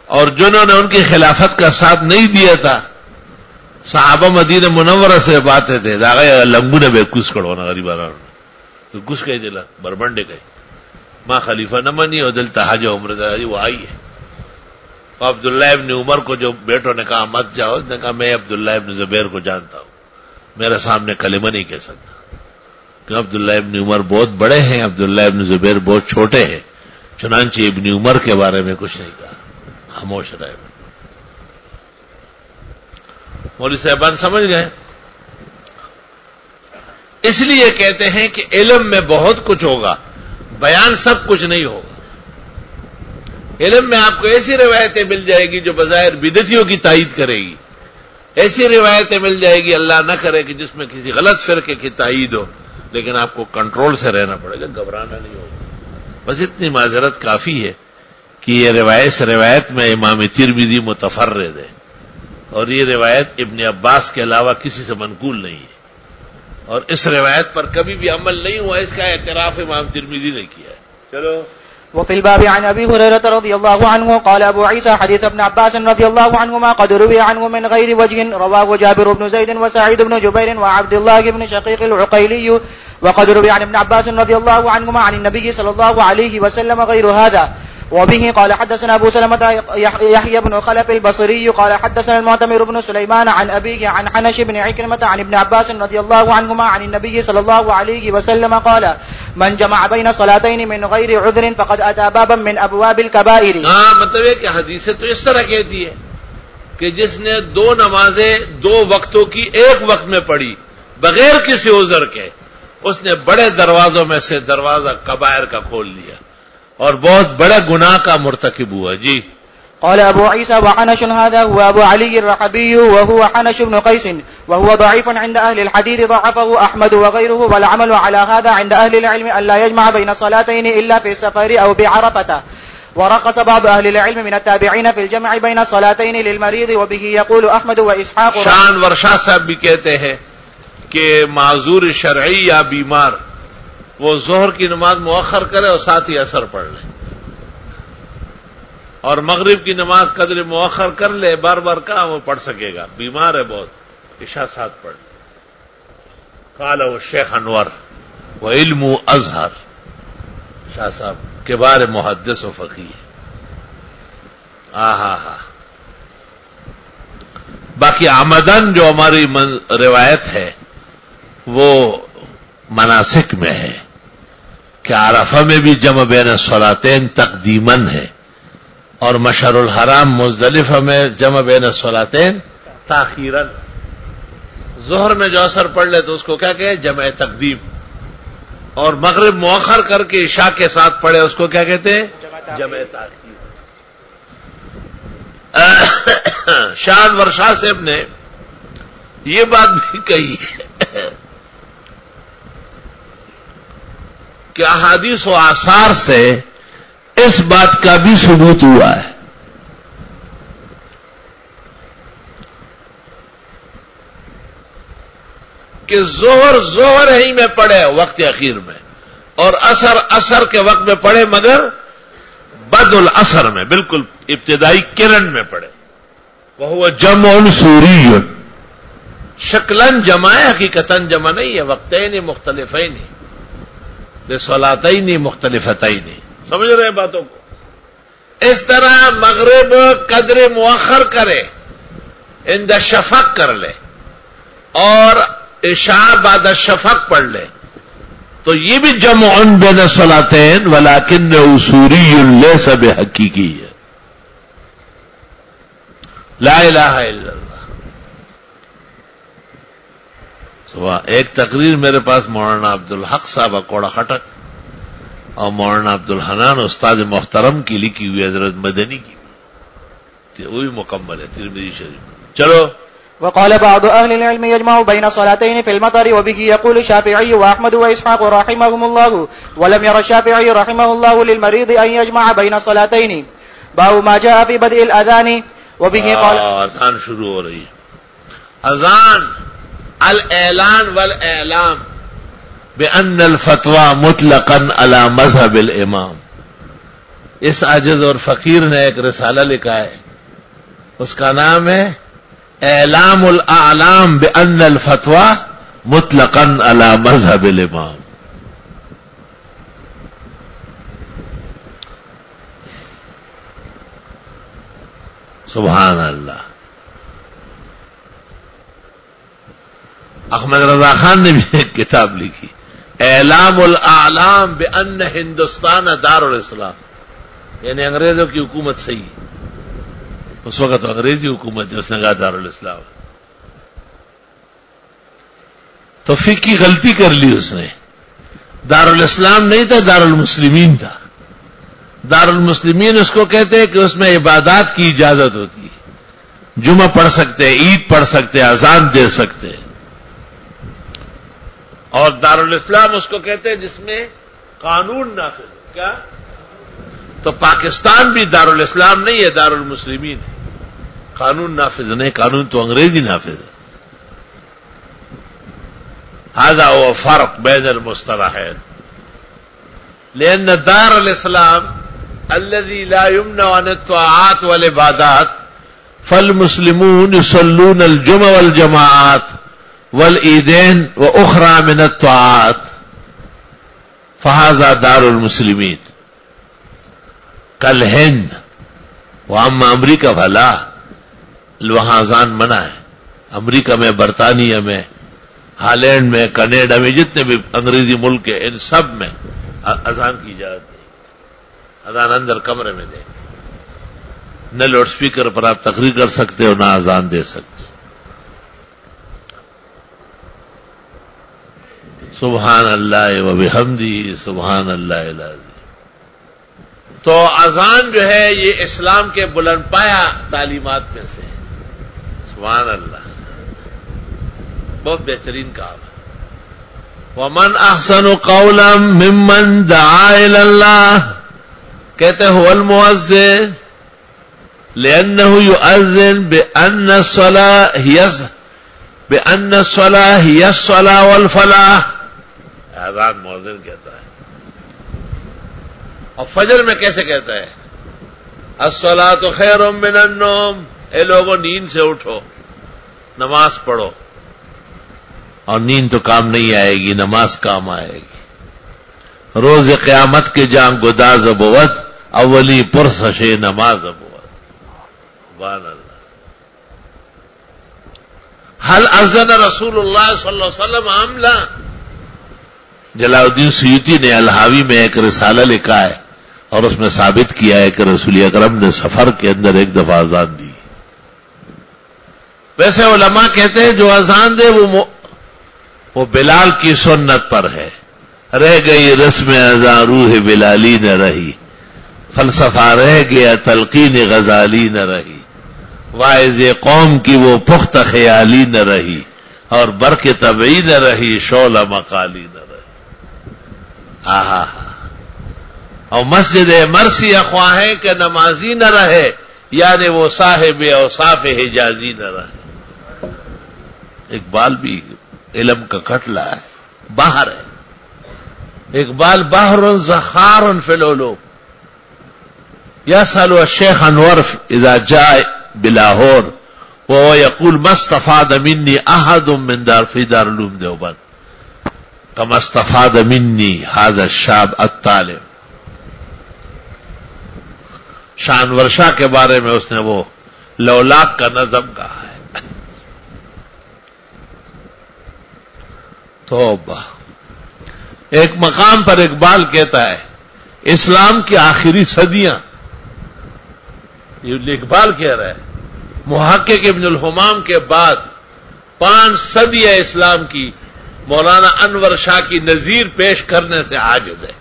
اور جنہوں نے ان کی خلافت کا ساتھ نہیں دیا تھا، صحابہ مدینہ منورہ سے باتیں تھے، داغے لمبو نے بے کس کڑونا غریبانہ کس کہی دلا بربنڈے کہی ماں خلیفہ نہ منی اور دل تحاج عمر داری وہ آئی ہے۔ اور عبداللہ ابن عمر کو جو بیٹوں نے کہا مت جاؤ، اس نے کہا میں عبداللہ ابن زبیر کو جانتا ہوں، میرے سامنے کلمہ نہیں کہہ سکتا، کہ عبداللہ ابن عمر بہت بڑے ہیں، عبداللہ ابن زبیر بہت چھوٹے ہیں، چنانچہ ابن عمر کے بارے میں کچھ نہیں کہا، خاموش رہے۔ مولوی صاحبان سمجھ گئے؟ اس لیے کہتے ہیں کہ علم میں بہت کچھ ہوگا، بیان سب کچھ نہیں ہوگا۔ علم میں آپ کو ایسی روایتیں مل جائے گی جو بظاہر بدعتیوں کی تائید کرے گی، ایسی روایتیں مل جائے گی اللہ نہ کرے کہ جس میں کسی غلط فرقے کی تائید ہو، لیکن آپ کو کنٹرول سے رہنا پڑے گا، گھبرانا نہیں ہوگا۔ بس اتنی معذرت کافی ہے کہ یہ روایت میں امام ترمذی متفرد ہے، اور یہ روایت ابن عباس کے علاوہ کسی سے منقول نہیں ہے، اور اس روایت پر کبھی بھی عمل نہیں ہوا، اس کا اعتراف امام ترمذی نے کیا ہے۔ چلو۔ وفي الباب عن أبي هريرة رضي الله عنه قال أبو عيسى حديث ابن عباس رضي الله عنهما قد روي عنه من غير وجه، رواه جابر بن زيد وسعيد بن جبير وعبد الله بن شقيق العقيلي، وقد روي عن ابن عباس رضي الله عنهما عن النبي صلى الله عليه وسلم غير هذا. وبه قال حدثنا أبو سلمة يحيى بن خلف البصري قال حدثنا المعتمر بن سليمان عن أبيه عن حنش بن عكرمة عن ابن عباس رضي الله عنهما عن النبي صلى الله عليه وسلم قال من جمع بين صلاتين من غير عذر فقد أتى بابا من أبواب الكبائر. ہاں مطلب ہے کہ حدیثیں تو اس طرح کہتی ہے کہ جس نے 2 نمازیں 2 وقتوں کی ایک وقت میں پڑھی بغیر کسی عذر کے، اس نے بڑے دروازوں میں سے دروازہ کبائر کا کھول لیا اور بہت بڑے گناہ کا مرتکب ہوا۔ جی۔ قال ابو عيسى وحنش هذا هو ابو علي الرحبي وهو حنش بن قيس وهو ضعيف عند اهل الحديث ضعفه احمد وغيره، والعمل على هذا عند اهل العلم الا يجمع بين صلاتين الا في السفر او بعرفه. ورخص بعض اهل العلم من التابعين في الجمع بين صلاتين للمريض، وبه يقول احمد واسحاق. شان ورشا صاحب بھی کہتے ہیں کہ معذور شرعی یا بیمار وہ ظہر کی نماز مؤخر کرے اور ساتھ ہی عصر پڑھ لے، اور مغرب کی نماز قدر مؤخر کر لے، بار بار کہاں وہ پڑھ سکے گا، بیمار ہے بہت، عشاء ساتھ پڑھ لے۔ قال وہ شیخ انور وہ علم ازہر شاہ صاحب کبار محدث و فقیہ۔ باقی آمدن جو ہماری روایت ہے وہ مناسک میں ہے کہ عرفہ میں بھی جمع بین الصلاتین تقدیماً ہے، اور مشعر الحرام مزدلفہ میں جمع بین الصلاتین تاخیراً۔ ظہر میں جو اثر پڑھ لے تو اس کو کیا کہے؟ جمع تقدیم، اور مغرب مؤخر کر کے عشاء کے ساتھ پڑھے اس کو کیا کہتے ہیں؟ جمع تاخیر۔ شان ورشا صاحب نے یہ بات بھی کہی کہ احادیث و آثار سے اس بات کا بھی ثبوت ہوا ہے کہ ظہر ہی میں پڑھے وقت اخیر میں، اور عصر کے وقت میں پڑھے مگر بعد العصر میں، بالکل ابتدائی کرن میں پڑھے۔ وہ جمع سوری، شکلن جمع ہے، حقیقتاً جمع نہیں ہے، وقتین مختلفین صلاتین مختلفتین۔ سمجھ رہے ہیں باتوں کو؟ اس طرح مغرب قدر مؤخر کرے، عند شفق کر لے، اور عشاء بعد الشفق پڑھ لے تو یہ بھی جمع بین الصلاتین ولکن اصولی لیس بحقیقی ہے. لا الہ الا اللہ. صبح ایک تقریر میرے پاس مولانا عبدالحق صاحب کوڑا خٹک اور مولانا عبدالحنان استاد محترم کی لکھی ہوئی حضرت مدنی کی وہی مکمل ہے ترمذی شریف. چلو. وقال بعض أهل العلم يجمع بين الصلاتين في المطر وبه يقول الشافعي وأحمد وإسحاق رحمهم الله ولم ير الشافعي رحمه الله للمريض أن يجمع بين الصلاتين. باب ما جاء في بدء الأذان وبه قال. اذان شروع ہو رہی ہے. اذان الاعلان والاعلام بأن الفتوى مطلقا على مذهب الامام. اس عاجز اور فقیر نے ایک رسالہ لکھا ہے, اس کا نام ہے اعلام الاعلام بأن الفتوى مطلقا على مذهب الامام. سبحان اللہ. احمد رضا خان نے بھی ایک کتاب لکھی اعلام الاعلام بأن ہندوستان دار الاسلام, یعنی انگریزوں کی حکومت صحیح. اس وقت انگریزی حکومت ہے, اس نے کہا دار الاسلام. تو فقہی غلطی کر لی اس نے. دار الاسلام نہیں تھا, دار المسلمین تھا. دار المسلمین اس کو کہتے ہیں کہ اس میں عبادات کی اجازت ہوتی ہے, جمعہ پڑھ سکتے, عید پڑھ سکتے, اذان دے سکتے. اور دار الاسلام اس کو کہتے ہیں جس میں قانون نافذ. کیا؟ تو پاکستان بھی دار الاسلام نہیں ہے, دار المسلمین ہے. قانون نافذ نہیں, قانون تو انگریزی نافذ ہے. هذا هو فرق بين المصطلحين. لأن دار الإسلام الذي لا يمنع عن الطاعات والعبادات فالمسلمون يصلون الجمع والجماعات والعيدين وأخرى من الطاعات فهذا دار المسلمين كالهند. وأما أمريكا فلا, وہاں اذان منع ہے. امریکہ میں, برطانیہ میں, ہالینڈ میں, کینیڈا میں, جتنے بھی انگریزی ملک ہیں ان سب میں اذان کی اجازت نہیں. اذان اندر کمرے میں دیں, نہ لاؤڈ اسپیکر پر آپ تقریر کر سکتے ہو, نہ اذان دے سکتے. سبحان اللہ و بحمدہ سبحان اللہ العظیم. تو اذان جو ہے یہ اسلام کے بلند پایہ تعلیمات میں سے ہے. سبحان اللہ, بہت بہترین کام ہے. ومن احسن قولا ممن دعا الى اللہ, کہتے هو المؤذن لأنه يؤذن بأن الصلاة هي الصلاة والفلاح. اذان مؤذن کہتا ہے. اور فجر میں کیسے کہتا ہے الصلاة خیر من النوم, اے لوگوں نیند سے اٹھو, نماز پڑھو. اور نیند تو کام نہیں آئے گی, نماز کام آئے گی. روز قیامت کے جان گداز بود اولی پرسش نماز بود. سبحان اللہ. حل اذن رسول اللہ صلی اللہ علیہ وسلم عاملہ. جلال الدین سیوطی نے الحاوی میں ایک رسالہ لکھا ہے اور اس میں ثابت کیا ہے کہ رسول اکرم نے سفر کے اندر ایک دفعہ اذان دی. ویسے علماء کہتے ہیں جو اذان دے وہ بلال کی سنت پر ہے. رہ گئی رسم اذان روح بلالی نہ رہی, فلسفہ رہ گیا تلقین غزالی نہ رہی, واعظ قوم کی وہ پختہ خیالی نہ رہی, اور برق طبعی نہ رہی شعلہ مقالی نہ رہی. آہا. اور مسجد مرسی خواہیں کہ نمازی نہ رہے, یعنی وہ صاحب اوصاف حجازی نہ رہے. اقبال بھی علم کا کھٹلا ہے, باہر ہے. اقبال باہر زخار فی العلوم. یسأل الشیخ انور اذا جاء بلاہور وهو يقول ما استفاد مني احد من دار في دار العلوم دیوبند كما استفاد مني هذا الشاب الطالب. شانور شاہ کے بارے میں اس نے وہ لولاک کا نظم کہا ہے. توبہ. ایک مقام پر اقبال کہتا ہے اسلام کی آخری صدیاں، یہ اقبال کہہ رہا ہے، محقق ابن الحمام کے بعد 5 صدیاں اسلام کی مولانا انور شاہ کی نظیر پیش کرنے سے عاجز ہے.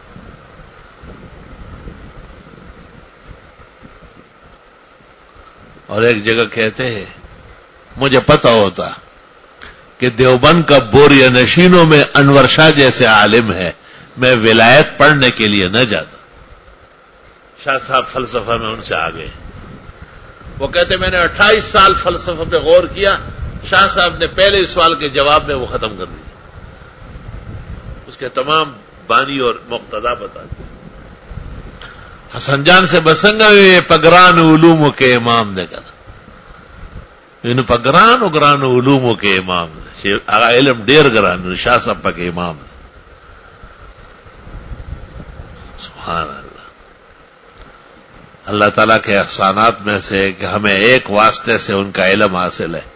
اور ایک جگہ کہتے ہیں مجھے پتہ ہوتا کہ دیوبند کا بوریہ نشینوں میں انور شاہ جیسے عالم ہے، میں ولایت پڑھنے کے لیے نہ جاتا. شاہ صاحب فلسفہ میں ان سے آگے. وہ کہتے میں نے 28 سال فلسفہ پہ غور کیا، شاہ صاحب نے پہلے سوال کے جواب میں وہ ختم کر دیا، اس کے تمام بانی اور مقتضا بتا دی. حسن جان سے بسنگا ہوئے پگران علوموں کے امام نے کہا، ان پگران اگران علوموں کے امام نے علم ڈیر گران شاہ صاحب کے امام نے. سبحان اللہ. اللہ تعالیٰ کے احسانات میں سے کہ ہمیں ایک واسطے سے ان کا علم حاصل ہے.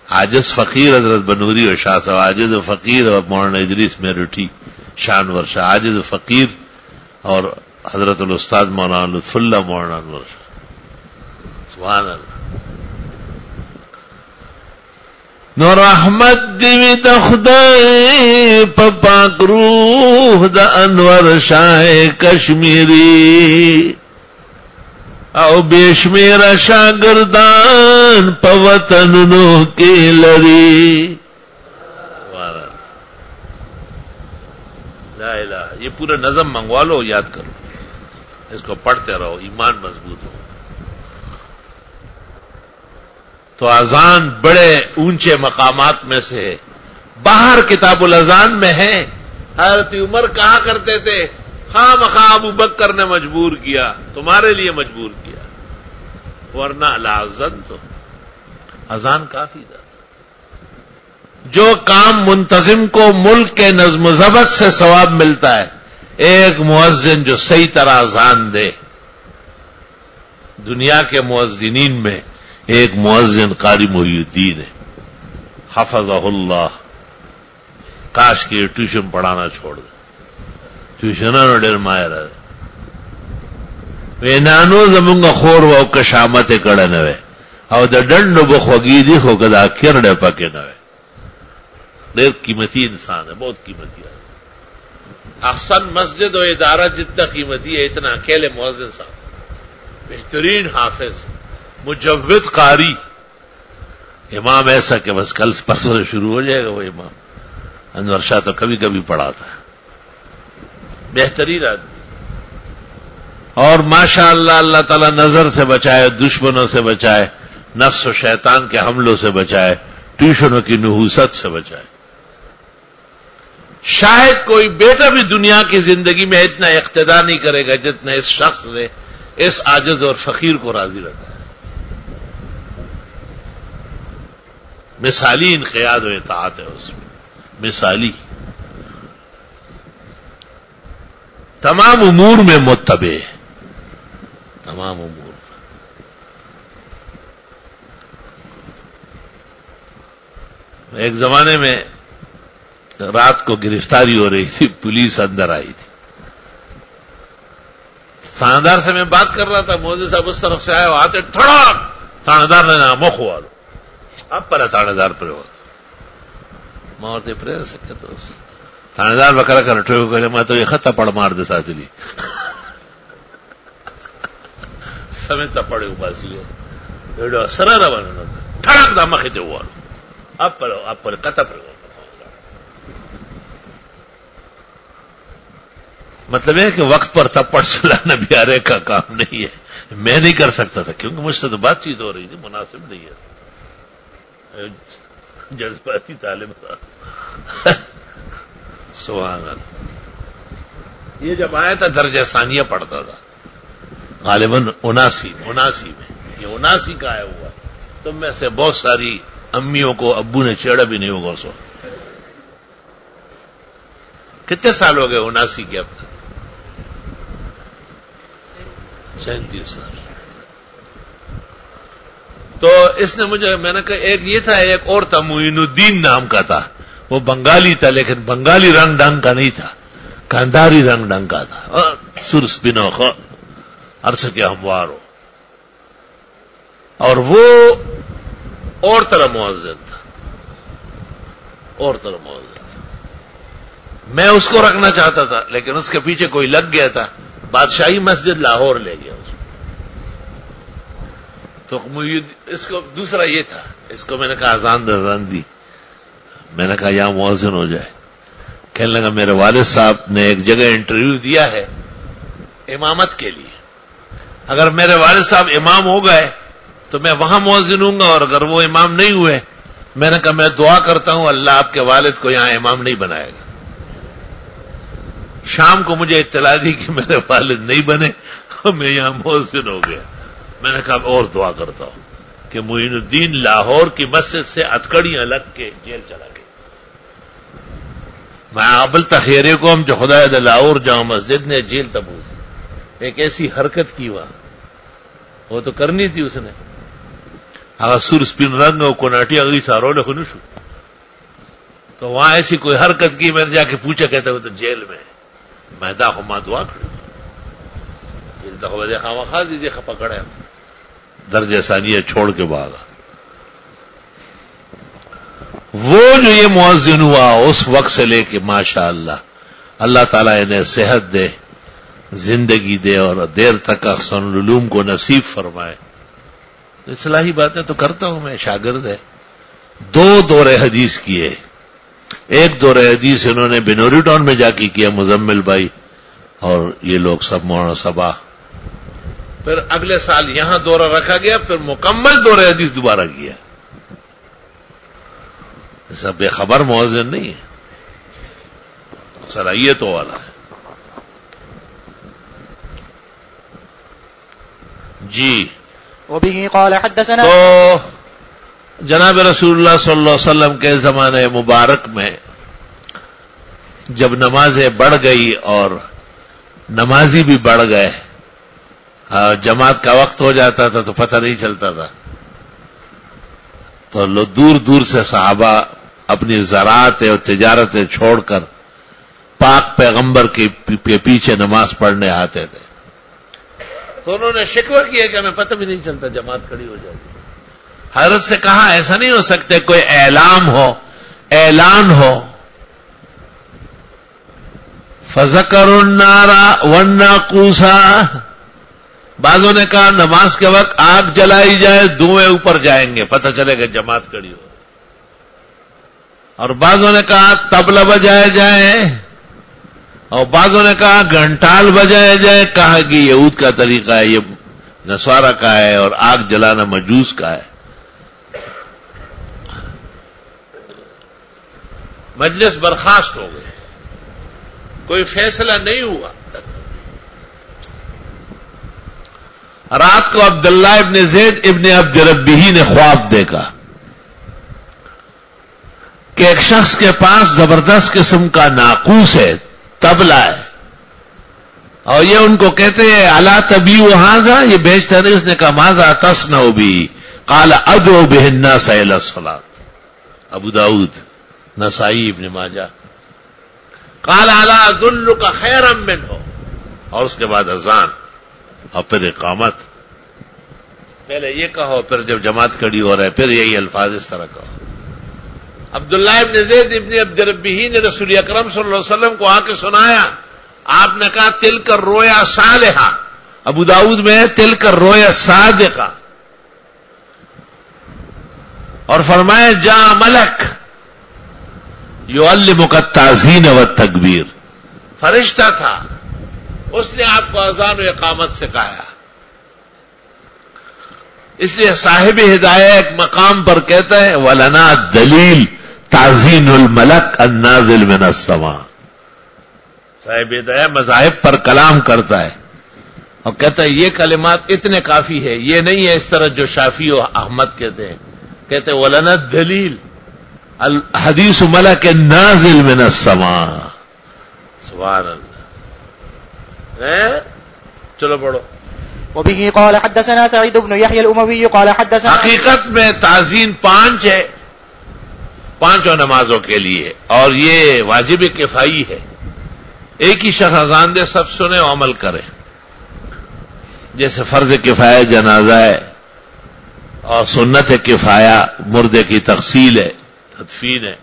عاجز فقیر حضرت بنوری اور شاہ صاحب، عاجز فقیر اور مولانا ادریس میرٹھی شانور شاہ، عاجز فقیر اور حضرت الاستاد مولانا لطف اللہ مولانا انور شاہ. سبحان اللہ. نو رحمت دیوی دا خدای پا پاک روح دا انور شاہ کشمیری او بیشمیر شاگردان پا وطنونو کی لری. لا الہ. یہ پورا نظم منگوا لو، یاد کرو، اس کو پڑھتے رہو، ایمان مضبوط ہو. تو اذان بڑے اونچے مقامات میں سے ہے. باہر کتاب الاذان میں ہے. حضرت عمر کہا کرتے تھے خواہ مخواہ ابو بکر نے مجبور کیا، تمہارے لیے مجبور کیا، ورنہ الاذان تو اذان کافی تھا. جو کام منتظم کو ملک کے نظم و ضبط سے ثواب ملتا ہے، ایک مؤذن جو صحیح طرح اذان دے. دنیا کے مؤذنین میں ایک مؤذن قاری محی الدین ہے حفظہ اللہ. کاش کے ٹیوشن پڑھانا چھوڑ دے، ٹیوشنانو ډېر ماهر دی. وینانو زمونږ خور و کشامت کړه نه وي او د ډنډو بخوږي دي خو کدا کړه پکې نه وي. ډېر قیمتي انسان ہے، بہت قیمتی ہے. احسن مسجد و ادارہ جتنا قیمتی ہے اتنا اکیلے مؤذن صاحب، بہترین حافظ، مجود قاری، امام ایسا کہ بس کل پرسوں سے شروع ہو جائے گا. وہ امام انور شاہ تو کبھی کبھی پڑھاتا ہے. بہترین آدمی. اور ماشاء اللہ اللہ تعالیٰ نظر سے بچائے، دشمنوں سے بچائے، نفس و شیطان کے حملوں سے بچائے، ٹیوشنوں کی نحوست سے بچائے. شاید کوئی بیٹا بھی دنیا کی زندگی میں اتنا اقتدار نہیں کرے گا جتنا اس شخص نے اس عاجز اور فقیر کو راضی رکھا ہے. مثالی انقیاد و اطاعت ہے اس میں، مثالی. تمام امور میں متبع، تمام امور. ایک زمانے میں رات کو گرفتاری ہو رہی تھی، پولیس اندر آئی تھی. تھاندار سے میں بات کر رہا تھا، مودی صاحب اس طرف سے آئے، آتے تھڑاک تھاندار نے نامو کھوا لو اب پر تھاندار پر ہو مارتے پھر سکے تو تھاندار بکرا کر اٹھے ہوئے میں تو یہ خطہ پڑ مار دے ساتھ لی سمیتا پڑے باسی ہے سرارا بنا ٹھڑک دا مخیتے ہوا لو اب پر قطع پر. مطلب ہے کہ وقت پر تپڑ چلانا بیارے کا کام نہیں ہے. میں نہیں کر سکتا تھا کیونکہ مجھ سے تو بات چیت ہو رہی تھی، مناسب نہیں ہے، جذباتی طالب تھا. سبحان اللہ. یہ جب آیا تھا درجہ ثانیہ پڑھتا تھا غالباً 79 میں. یہ 79 کا آیا ہوا. تم میں سے بہت ساری امیوں کو ابو نے چھیڑا بھی نہیں ہوگا. سو کتنے سال ہو گئے 79 کے اب تک؟ 37 سال. تو اس نے مجھے، میں نے کہا ایک یہ تھا، ایک اور تھا معین الدین نام کا تھا. وہ بنگالی تھا لیکن بنگالی رنگ ڈنگ کا نہیں تھا، کانداری رنگ ڈنگ کا تھا، سرس بنوخ عرص کے ہموار ہو، اور وہ اور طرح مؤذن تھا، اور طرح مؤذن تھا. میں اس کو رکھنا چاہتا تھا لیکن اس کے پیچھے کوئی لگ گیا تھا، بادشاہی مسجد لاہور لے گیا اس کو. تو اس کو دوسرا یہ تھا، اس کو میں نے کہا اذان دی، میں نے کہا یہاں مؤذن ہو جائے. کہنے لگا میرے والد صاحب نے ایک جگہ انٹرویو دیا ہے امامت کے لیے، اگر میرے والد صاحب امام ہو گئے تو میں وہاں مؤذن ہوں گا، اور اگر وہ امام نہیں ہوئے، میں نے کہا میں دعا کرتا ہوں اللہ آپ کے والد کو یہاں امام نہیں بنائے گا. شام کو مجھے اطلاع دی کہ میرے والد نہیں بنے اور میں یہاں مؤذن ہو گیا. میں نے کہا اور دعا کرتا ہوں کہ معین الدین لاہور کی مسجد سے ہتکڑیاں لگ کے جیل چلا گیا. میں ابل تخیرے کو ہم جو خدا لاہور جامع مسجد نے جیل تبوز ایک ایسی حرکت کی وہاں، وہ تو کرنی تھی اس نے. اگر سر سپن رنگ اور کوناٹی اگلی سارو نے خنوش تو وہاں ایسی کوئی حرکت کی، میں نے جا کے پوچھا، کہتے وہ تو جیل میں میں ماں دعا کھڑی جیل تک دیکھا وہ خاص دیجیے پکڑے درجہ ثانیہ چھوڑ کے بھاگا. وہ جو یہ مؤذن ہوا اس وقت سے لے کے ماشاء اللہ تعالیٰ انہیں صحت دے، زندگی دے اور دیر تک احسن العلوم کو نصیب فرمائے. اصلاحی باتیں تو کرتا ہوں میں، شاگرد ہے. 2 دورے حدیث کیے، ایک دورے حدیث انہوں نے بنوری ٹاؤن میں جا کے کیا مزمل بھائی اور یہ لوگ سب مولانا صبا. پھر اگلے سال یہاں دورہ رکھا گیا، پھر مکمل دورے حدیث دوبارہ کیا. ایسا بے خبر مؤذن نہیں ہے، صلاحیتوں والا ہے. جی وبه قال حدثنا. تو جناب رسول اللہ صلی اللہ علیہ وسلم کے زمانے مبارک میں جب نمازیں بڑھ گئی اور نمازی بھی بڑھ گئے، جماعت کا وقت ہو جاتا تھا تو پتہ نہیں چلتا تھا، تو لوگ دور دور سے صحابہ اپنی زراعتیں اور تجارتیں چھوڑ کر پاک پیغمبر کے پیچھے نماز پڑھنے آتے تھے. تو انہوں نے شکوہ کیا کہ ہمیں پتہ بھی نہیں چلتا جماعت کھڑی ہو جاتی. حضرت سے کہا ایسا نہیں ہو سکتے، کوئی اعلان ہو فذکروا النار والناقوسا. بعضوں نے کہا نماز کے وقت آگ جلائی جائے، دھوئیں اوپر جائیں گے، پتہ چلے گا جماعت کھڑی ہو. اور بعضوں نے کہا طبلہ بجایا جائے، اور بعضوں نے کہا گھنٹال بجایا جائے. کہا کہ یہود کا طریقہ ہے، یہ نصارہ کا ہے، اور آگ جلانا مجوس کا ہے. مجلس برخاست ہو گئی، کوئی فیصلہ نہیں ہوا. رات کو عبداللہ ابن زید ابن عبد ربہ نے خواب دیکھا کہ ایک شخص کے پاس زبردست قسم کا ناقوس ہے، طبلہ ہے، اور یہ ان کو کہتے ہیں الا تبیع ھذا، یہ بیچتا نہیں. اس نے کہا ماذا تصنع به؟ قال ادعو به الناس الى الصلاۃ. ابو داؤد، نسائی، ابن ماجہ. قال الا ادلک خیرا منه، اور اس کے بعد اذان اور پھر اقامت. پہلے یہ کہو، پھر جب جماعت کھڑی ہو رہے پھر یہی الفاظ اس طرح کہو. عبداللہ ابن زید ابن عبد ربہ نے رسول اکرم صلی اللہ علیہ وسلم کو آ کے سنایا. آپ نے کہا تلک الرؤیا صالحہ. ابو داؤد میں تلک الرؤیا صادقہ. اور فرمایا جاء ملک یعلمک التعظیم والتکبیر. فرشتہ تھا، اس نے آپ کو اذان و اقامت سکھایا. اس لیے صاحب ہدایہ ایک مقام پر کہتا ہے وَلَنَا الدَّلِيلُ تَعْزِينُ الْمَلَكِ النَّازِلِ مِنَ السَّمَاءِ. صاحب ہدایہ مذاہب پر کلام کرتا ہے اور کہتا ہے یہ کلمات اتنے کافی ہے، یہ نہیں ہے اس طرح جو شافعی و احمد کہتے ہیں. کہتے ہیں وَلَنَا الدَّلِيلُ الحدیث ملک النازل من السماء. سبحان اللہ. چلو پڑھو. وبه قال حدثنا سعيد بن يحيى الأموي قال حدثنا. حقیقت میں تعظیم 5 ہے، 5 نمازوں کے لیے، اور یہ واجب کفائی ہے. ایک ہی شخص اذان دے، سب سنے اور عمل کرے. جیسے فرض کفایہ جنازہ ہے اور سنت کفایہ مردے کی تغسیل ہے، تدفین ہے.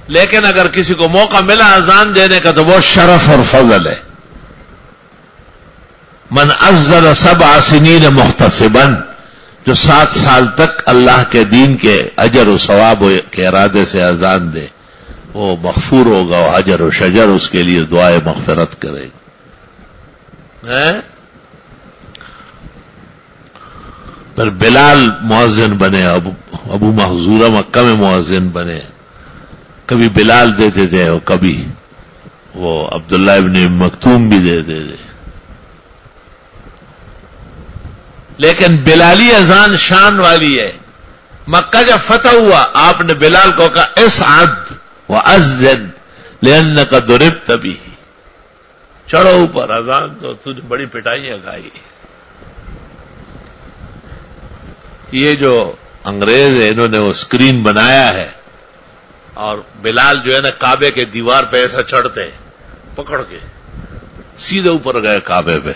لیکن اگر کسی کو موقع ملا اذان دینے کا تو وہ شرف اور فضل ہے. من اذن 7 سنین محتسبا، جو 7 سال تک اللہ کے دین کے اجر و ثواب کے ارادے سے اذان دے، وہ مغفور ہوگا اور اجر و شجر اس کے لیے دعائے مغفرت کرے گا. پھر بلال مؤذن بنے، ابو محذورہ مکہ میں مؤذن بنے. کبھی بلال دیتے تھے اور کبھی وہ عبداللہ ابن مکتوم بھی دیتے تھے. لیکن بلالی اذان شان والی ہے. مکہ جب فتح ہوا آپ نے بلال کو کہا اسعد واذن لانک ضربت به، چڑھو اوپر، اذان تو تجھے بڑی پٹائیاں کھائی. یہ جو انگریز ہے انہوں نے وہ اسکرین بنایا ہے، اور بلال جو ہے نا کعبے کے دیوار پہ ایسا چڑھتے ہیں پکڑ کے، سیدھے اوپر گئے کعبے پہ،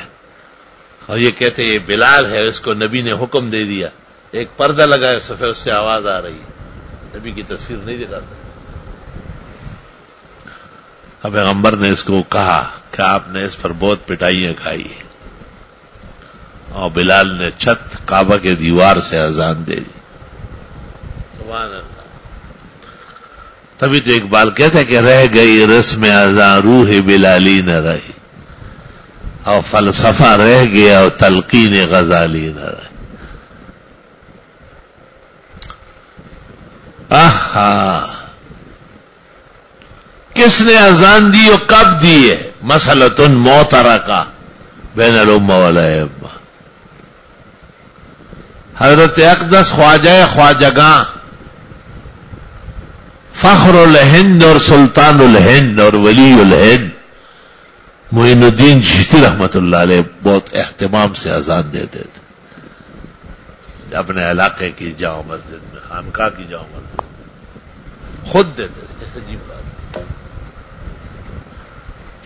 اور یہ کہتے یہ بلال ہے، اس کو نبی نے حکم دے دیا. ایک پردہ لگایا سفید، اس سے آواز آ رہی ہے، نبی کی تصویر نہیں دکھا سکتے. اب پیغمبر نے اس کو کہا کہ آپ نے اس پر بہت پٹائیاں کھائی ہیں، اور بلال نے چھت کعبہ کے دیوار سے اذان دے دی. سبحان اللہ. تبھی تو اقبال کہتا ہے کہ رہ گئی رسم اذان روح بلالی نہ رہی، اور فلسفہ رہ گیا اور تلقین غزالی نہ رہی. کس نے اذان دی اور کب دی ہے؟ مسئلۃ معترکہ بین الامہ والائمہ. حضرت اقدس خواجہ خواجگاں، فخر الہند اور سلطان الہند اور ولی الہند معین الدین چشتی رحمت اللہ علیہ بہت اہتمام سے اذان دیتے تھے. اپنے علاقے کی جامع مسجد میں، خانقاہ کی جامع مسجد خود دیتے تھے. عجیب بات.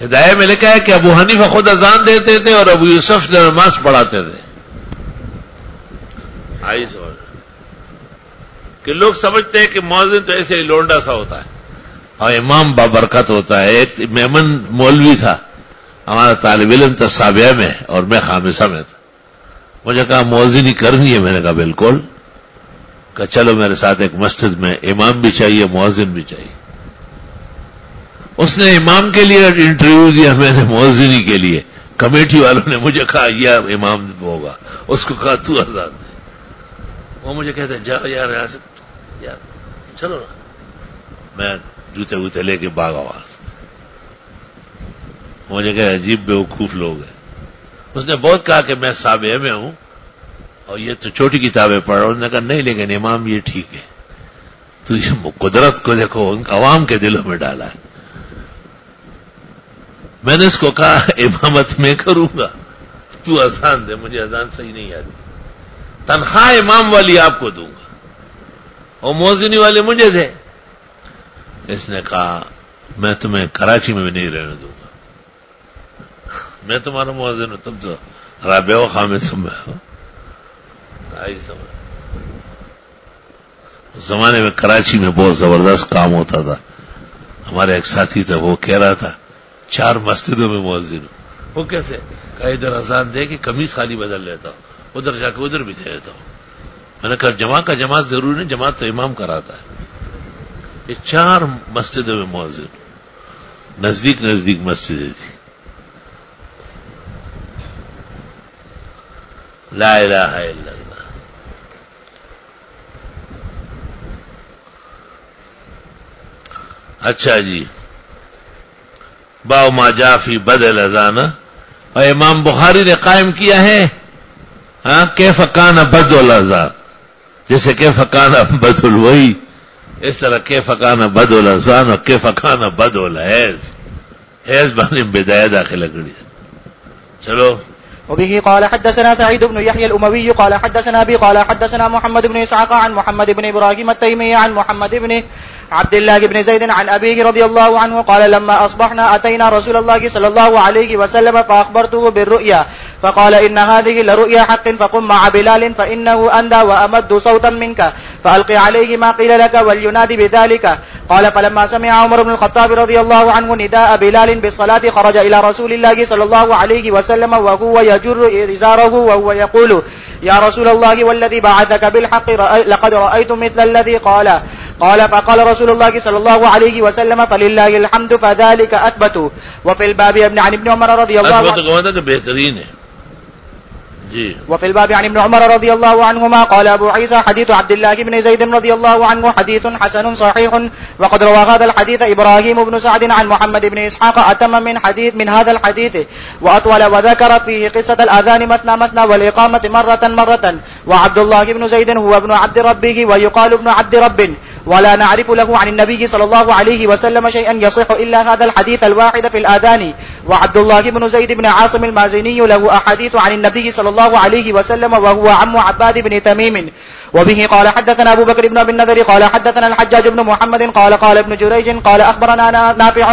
ہدایہ میں لکھا ہے کہ ابو حنیفہ خود اذان دیتے تھے اور ابو یوسف نے نماز پڑھاتے تھے. آئی سمجھ کہ لوگ سمجھتے ہیں کہ مؤذن تو ایسے ہی لونڈا سا ہوتا ہے اور امام بابرکت ہوتا ہے. ایک میمن مولوی تھا ہمارا طالب علم تھا سابعہ میں، اور میں خامسہ میں تھا. مجھے کہا مؤذنی کرنی ہے؟ میں نے کہا بالکل. کہ چلو میرے ساتھ ایک مسجد میں امام بھی چاہیے مؤذن بھی چاہیے. اس نے امام کے لیے انٹرویو دیا، میں نے مؤذنی کے لیے. کمیٹی والوں نے مجھے کہا یہ امام ہوگا، اس کو کہا تو اذان دے. وہ مجھے کہتے جاؤ یار یہاں سے، یار چلو نا. میں جوتے ووتے لے کے بھاگا وہاں سے. مجھے کہ عجیب بیوقوف لوگ ہیں. اس نے بہت کہا کہ میں سابعہ میں ہوں اور یہ تو چھوٹی کتابیں پڑھ رہا ہوں. اس نے کہا نہیں، لیکن امام یہ ٹھیک ہے. تو یہ قدرت کو دیکھو، ان عوام کے دلوں میں ڈالا ہے. میں نے اس کو کہا امامت میں کروں گا، تو اذان دے. مجھے اذان صحیح نہیں آتی. تنخواہ امام والی آپ کو دوں گا اور مؤذنی والے مجھے دے. اس نے کہا میں تمہیں کراچی میں بھی نہیں رہنے دوں گا. میں تمہارا مؤذن ہوں، تم تو رابعہ و خامس میں ہو. آئی سمجھ. اس زمانے میں کراچی میں بہت زبردست کام ہوتا تھا. ہمارے ایک ساتھی تھا، وہ کہہ رہا تھا 4 مسجدوں میں مؤذن ہوں. وہ کیسے؟ کہا ادھر اذان دے کہ قمیص خالی بدل لیتا ہوں، ادھر جا کے ادھر بھی دے دیتا ہوں. میں نے کہا جماعت ضروری نہیں، جماعت تو امام کراتا ہے. یہ 4 مسجدوں میں مؤذن، نزدیک مسجدیں تھی. لا الہ الا اللہ. اچھا جی، باو ما جاء فی بدل اذان، اور امام بخاری نے قائم کیا ہے کیف کان بدل اذان. جیسے کیف کان بدل وہی، اس طرح کیف کان بدل اذان اور کیف کان بدل حیض. حیض باندې بدايه داخله کړی. چلو وبه قال حدثنا سعيد بن يحيى الأموي قال حدثنا أبي قال حدثنا محمد بن إسحاق عن محمد بن إبراهيم التيمي عن محمد بن عبد الله بن زيد عن أبيه رضي الله عنه قال لما أصبحنا أتينا رسول الله صلى الله عليه وسلم فأخبرته بالرؤيا فقال إن هذه لرؤيا حق فقم مع بلال فإنه أندى وأمد صوتا منك فألقي عليه ما قيل لك ولينادي بذلك. قال فلما سمع عمر بن الخطاب رضي الله عنه نداء بلال بالصلاة خرج إلى رسول الله صلى الله عليه وسلم وهو يجر إزاره وهو يقول يا رسول الله والذي بعثك بالحق لقد رأيت مثل الذي قال فقال رسول الله صلى الله عليه وسلم فلله الحمد فذلك أثبت. وفي الباب عن ابن عمر رضي الله عنه بہترین ہے جی. وفي الباب عن ابن عمر رضي الله عنهما قال أبو عيسى حديث عبد الله بن زيد رضي الله عنه حديث حسن صحيح وقد روى هذا الحديث إبراهيم بن سعد عن محمد بن إسحاق أتم من هذا الحديث وأطول وذكر فيه قصة الأذان مثنى والإقامة مرة وعبد الله بن زيد هو ابن عبد ربه ويقال ابن عبد رب ولا نعرف له عن النبي صلى الله عليه وسلم شيئا يصح إلا هذا الحديث الواحد في الآذان. وعبد الله بن زيد بن عاصم المازني له أحاديث عن النبي صلى الله عليه وسلم وهو عم عباد بن تميم. وبه قال حدثنا أبو بكر بن أبي النذر قال حدثنا الحجاج بن محمد قال ابن جريج قال أخبرنا نافع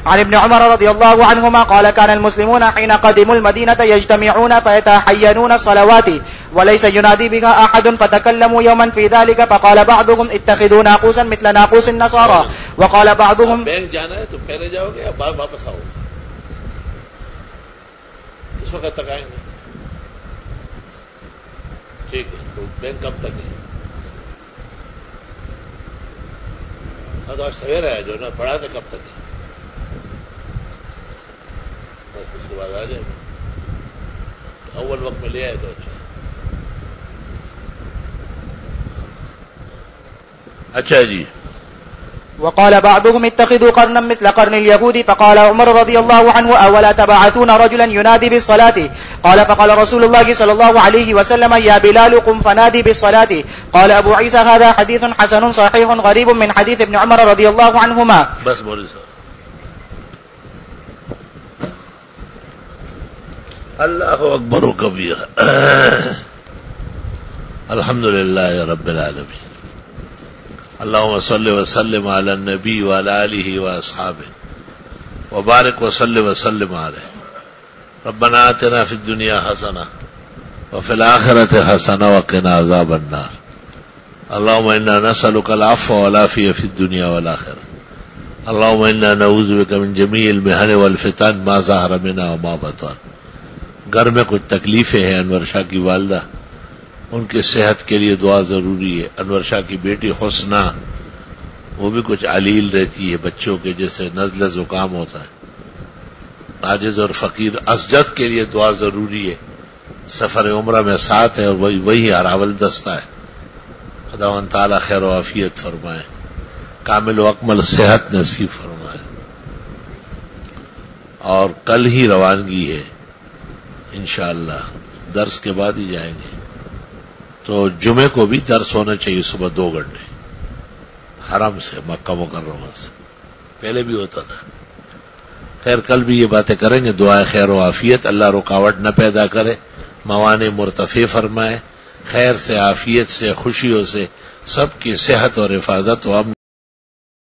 عن ابن عمر رضي الله عنهما قال كان المسلمون حين قدموا المدينة يجتمعون فيتحينون الصلوات وليس ينادي بها أحد فتكلموا يوما في ذلك فقال بعضهم اتخذوا ناقوسا مثل ناقوس النصارى وقال بعضهم بینک جانا ہے تو پہلے جاؤ گے یا واپس آؤ گے؟ اس وقت تک آئیں گے ٹھیک ہے. تو بینک کب تک ہے؟ تو آج سویرا ہے جو نا پڑھا تھا کب تک ہے؟ اس کے بعد آ جائے گا. اول وقت میں لے آئے تو اچھا جی. وقال بعضهم اتخذوا قرنا مثل قرن اليهود فقال عمر رضي الله عنه أولا تبعثون رجلا ينادي بالصلاة قال فقال رسول الله صلى الله عليه وسلم يا بلال قم فنادي بالصلاة. قال أبو عيسى هذا حديث حسن صحيح غريب من حديث ابن عمر رضي الله عنهما. بس مولوی صاحب اللہ اکبر و کبیرہ. الحمد للہ رب العالمین. اللهم صل وسلم على النبي وعلى آله وأصحابه وبارك وسلم عليه. ربنا آتنا في الدنيا حسنة وفي الآخرة حسنة وقنا عذاب النار. اللهم إنا نسألك العفو والعافية في الدنيا والآخرة. اللهم إنا نعوذ بك من جميع المحن والفتن ما ظهر منها وما بطن. گھر میں کچھ تکلیفیں ہیں. انور شاہ کی والدہ, ان کی صحت کے لیے دعا ضروری ہے. انور شاہ کی بیٹی حسنہ, وہ بھی کچھ علیل رہتی ہے بچوں کے جیسے نزلہ زکام ہوتا ہے. عاجز اور فقیر اسجد کے لیے دعا ضروری ہے. سفر عمرہ میں ساتھ ہے اور وہی اراول دستہ ہے. خداوند تعالیٰ خیر و عافیت فرمائے, کامل و اکمل صحت نصیب فرمائے. اور کل ہی روانگی ہے انشاءاللہ, درس کے بعد ہی جائیں گے. تو جمعے کو بھی درس ہونا چاہیے صبح 2 گھنٹے حرم سے, مکہ مکرمہ سے. پہلے بھی ہوتا تھا. خیر کل بھی یہ باتیں کریں گے. دعائے خیر و عافیت, اللہ رکاوٹ نہ پیدا کرے, موانع مرتفع فرمائے, خیر سے عافیت سے خوشیوں سے سب کی صحت اور حفاظت و امن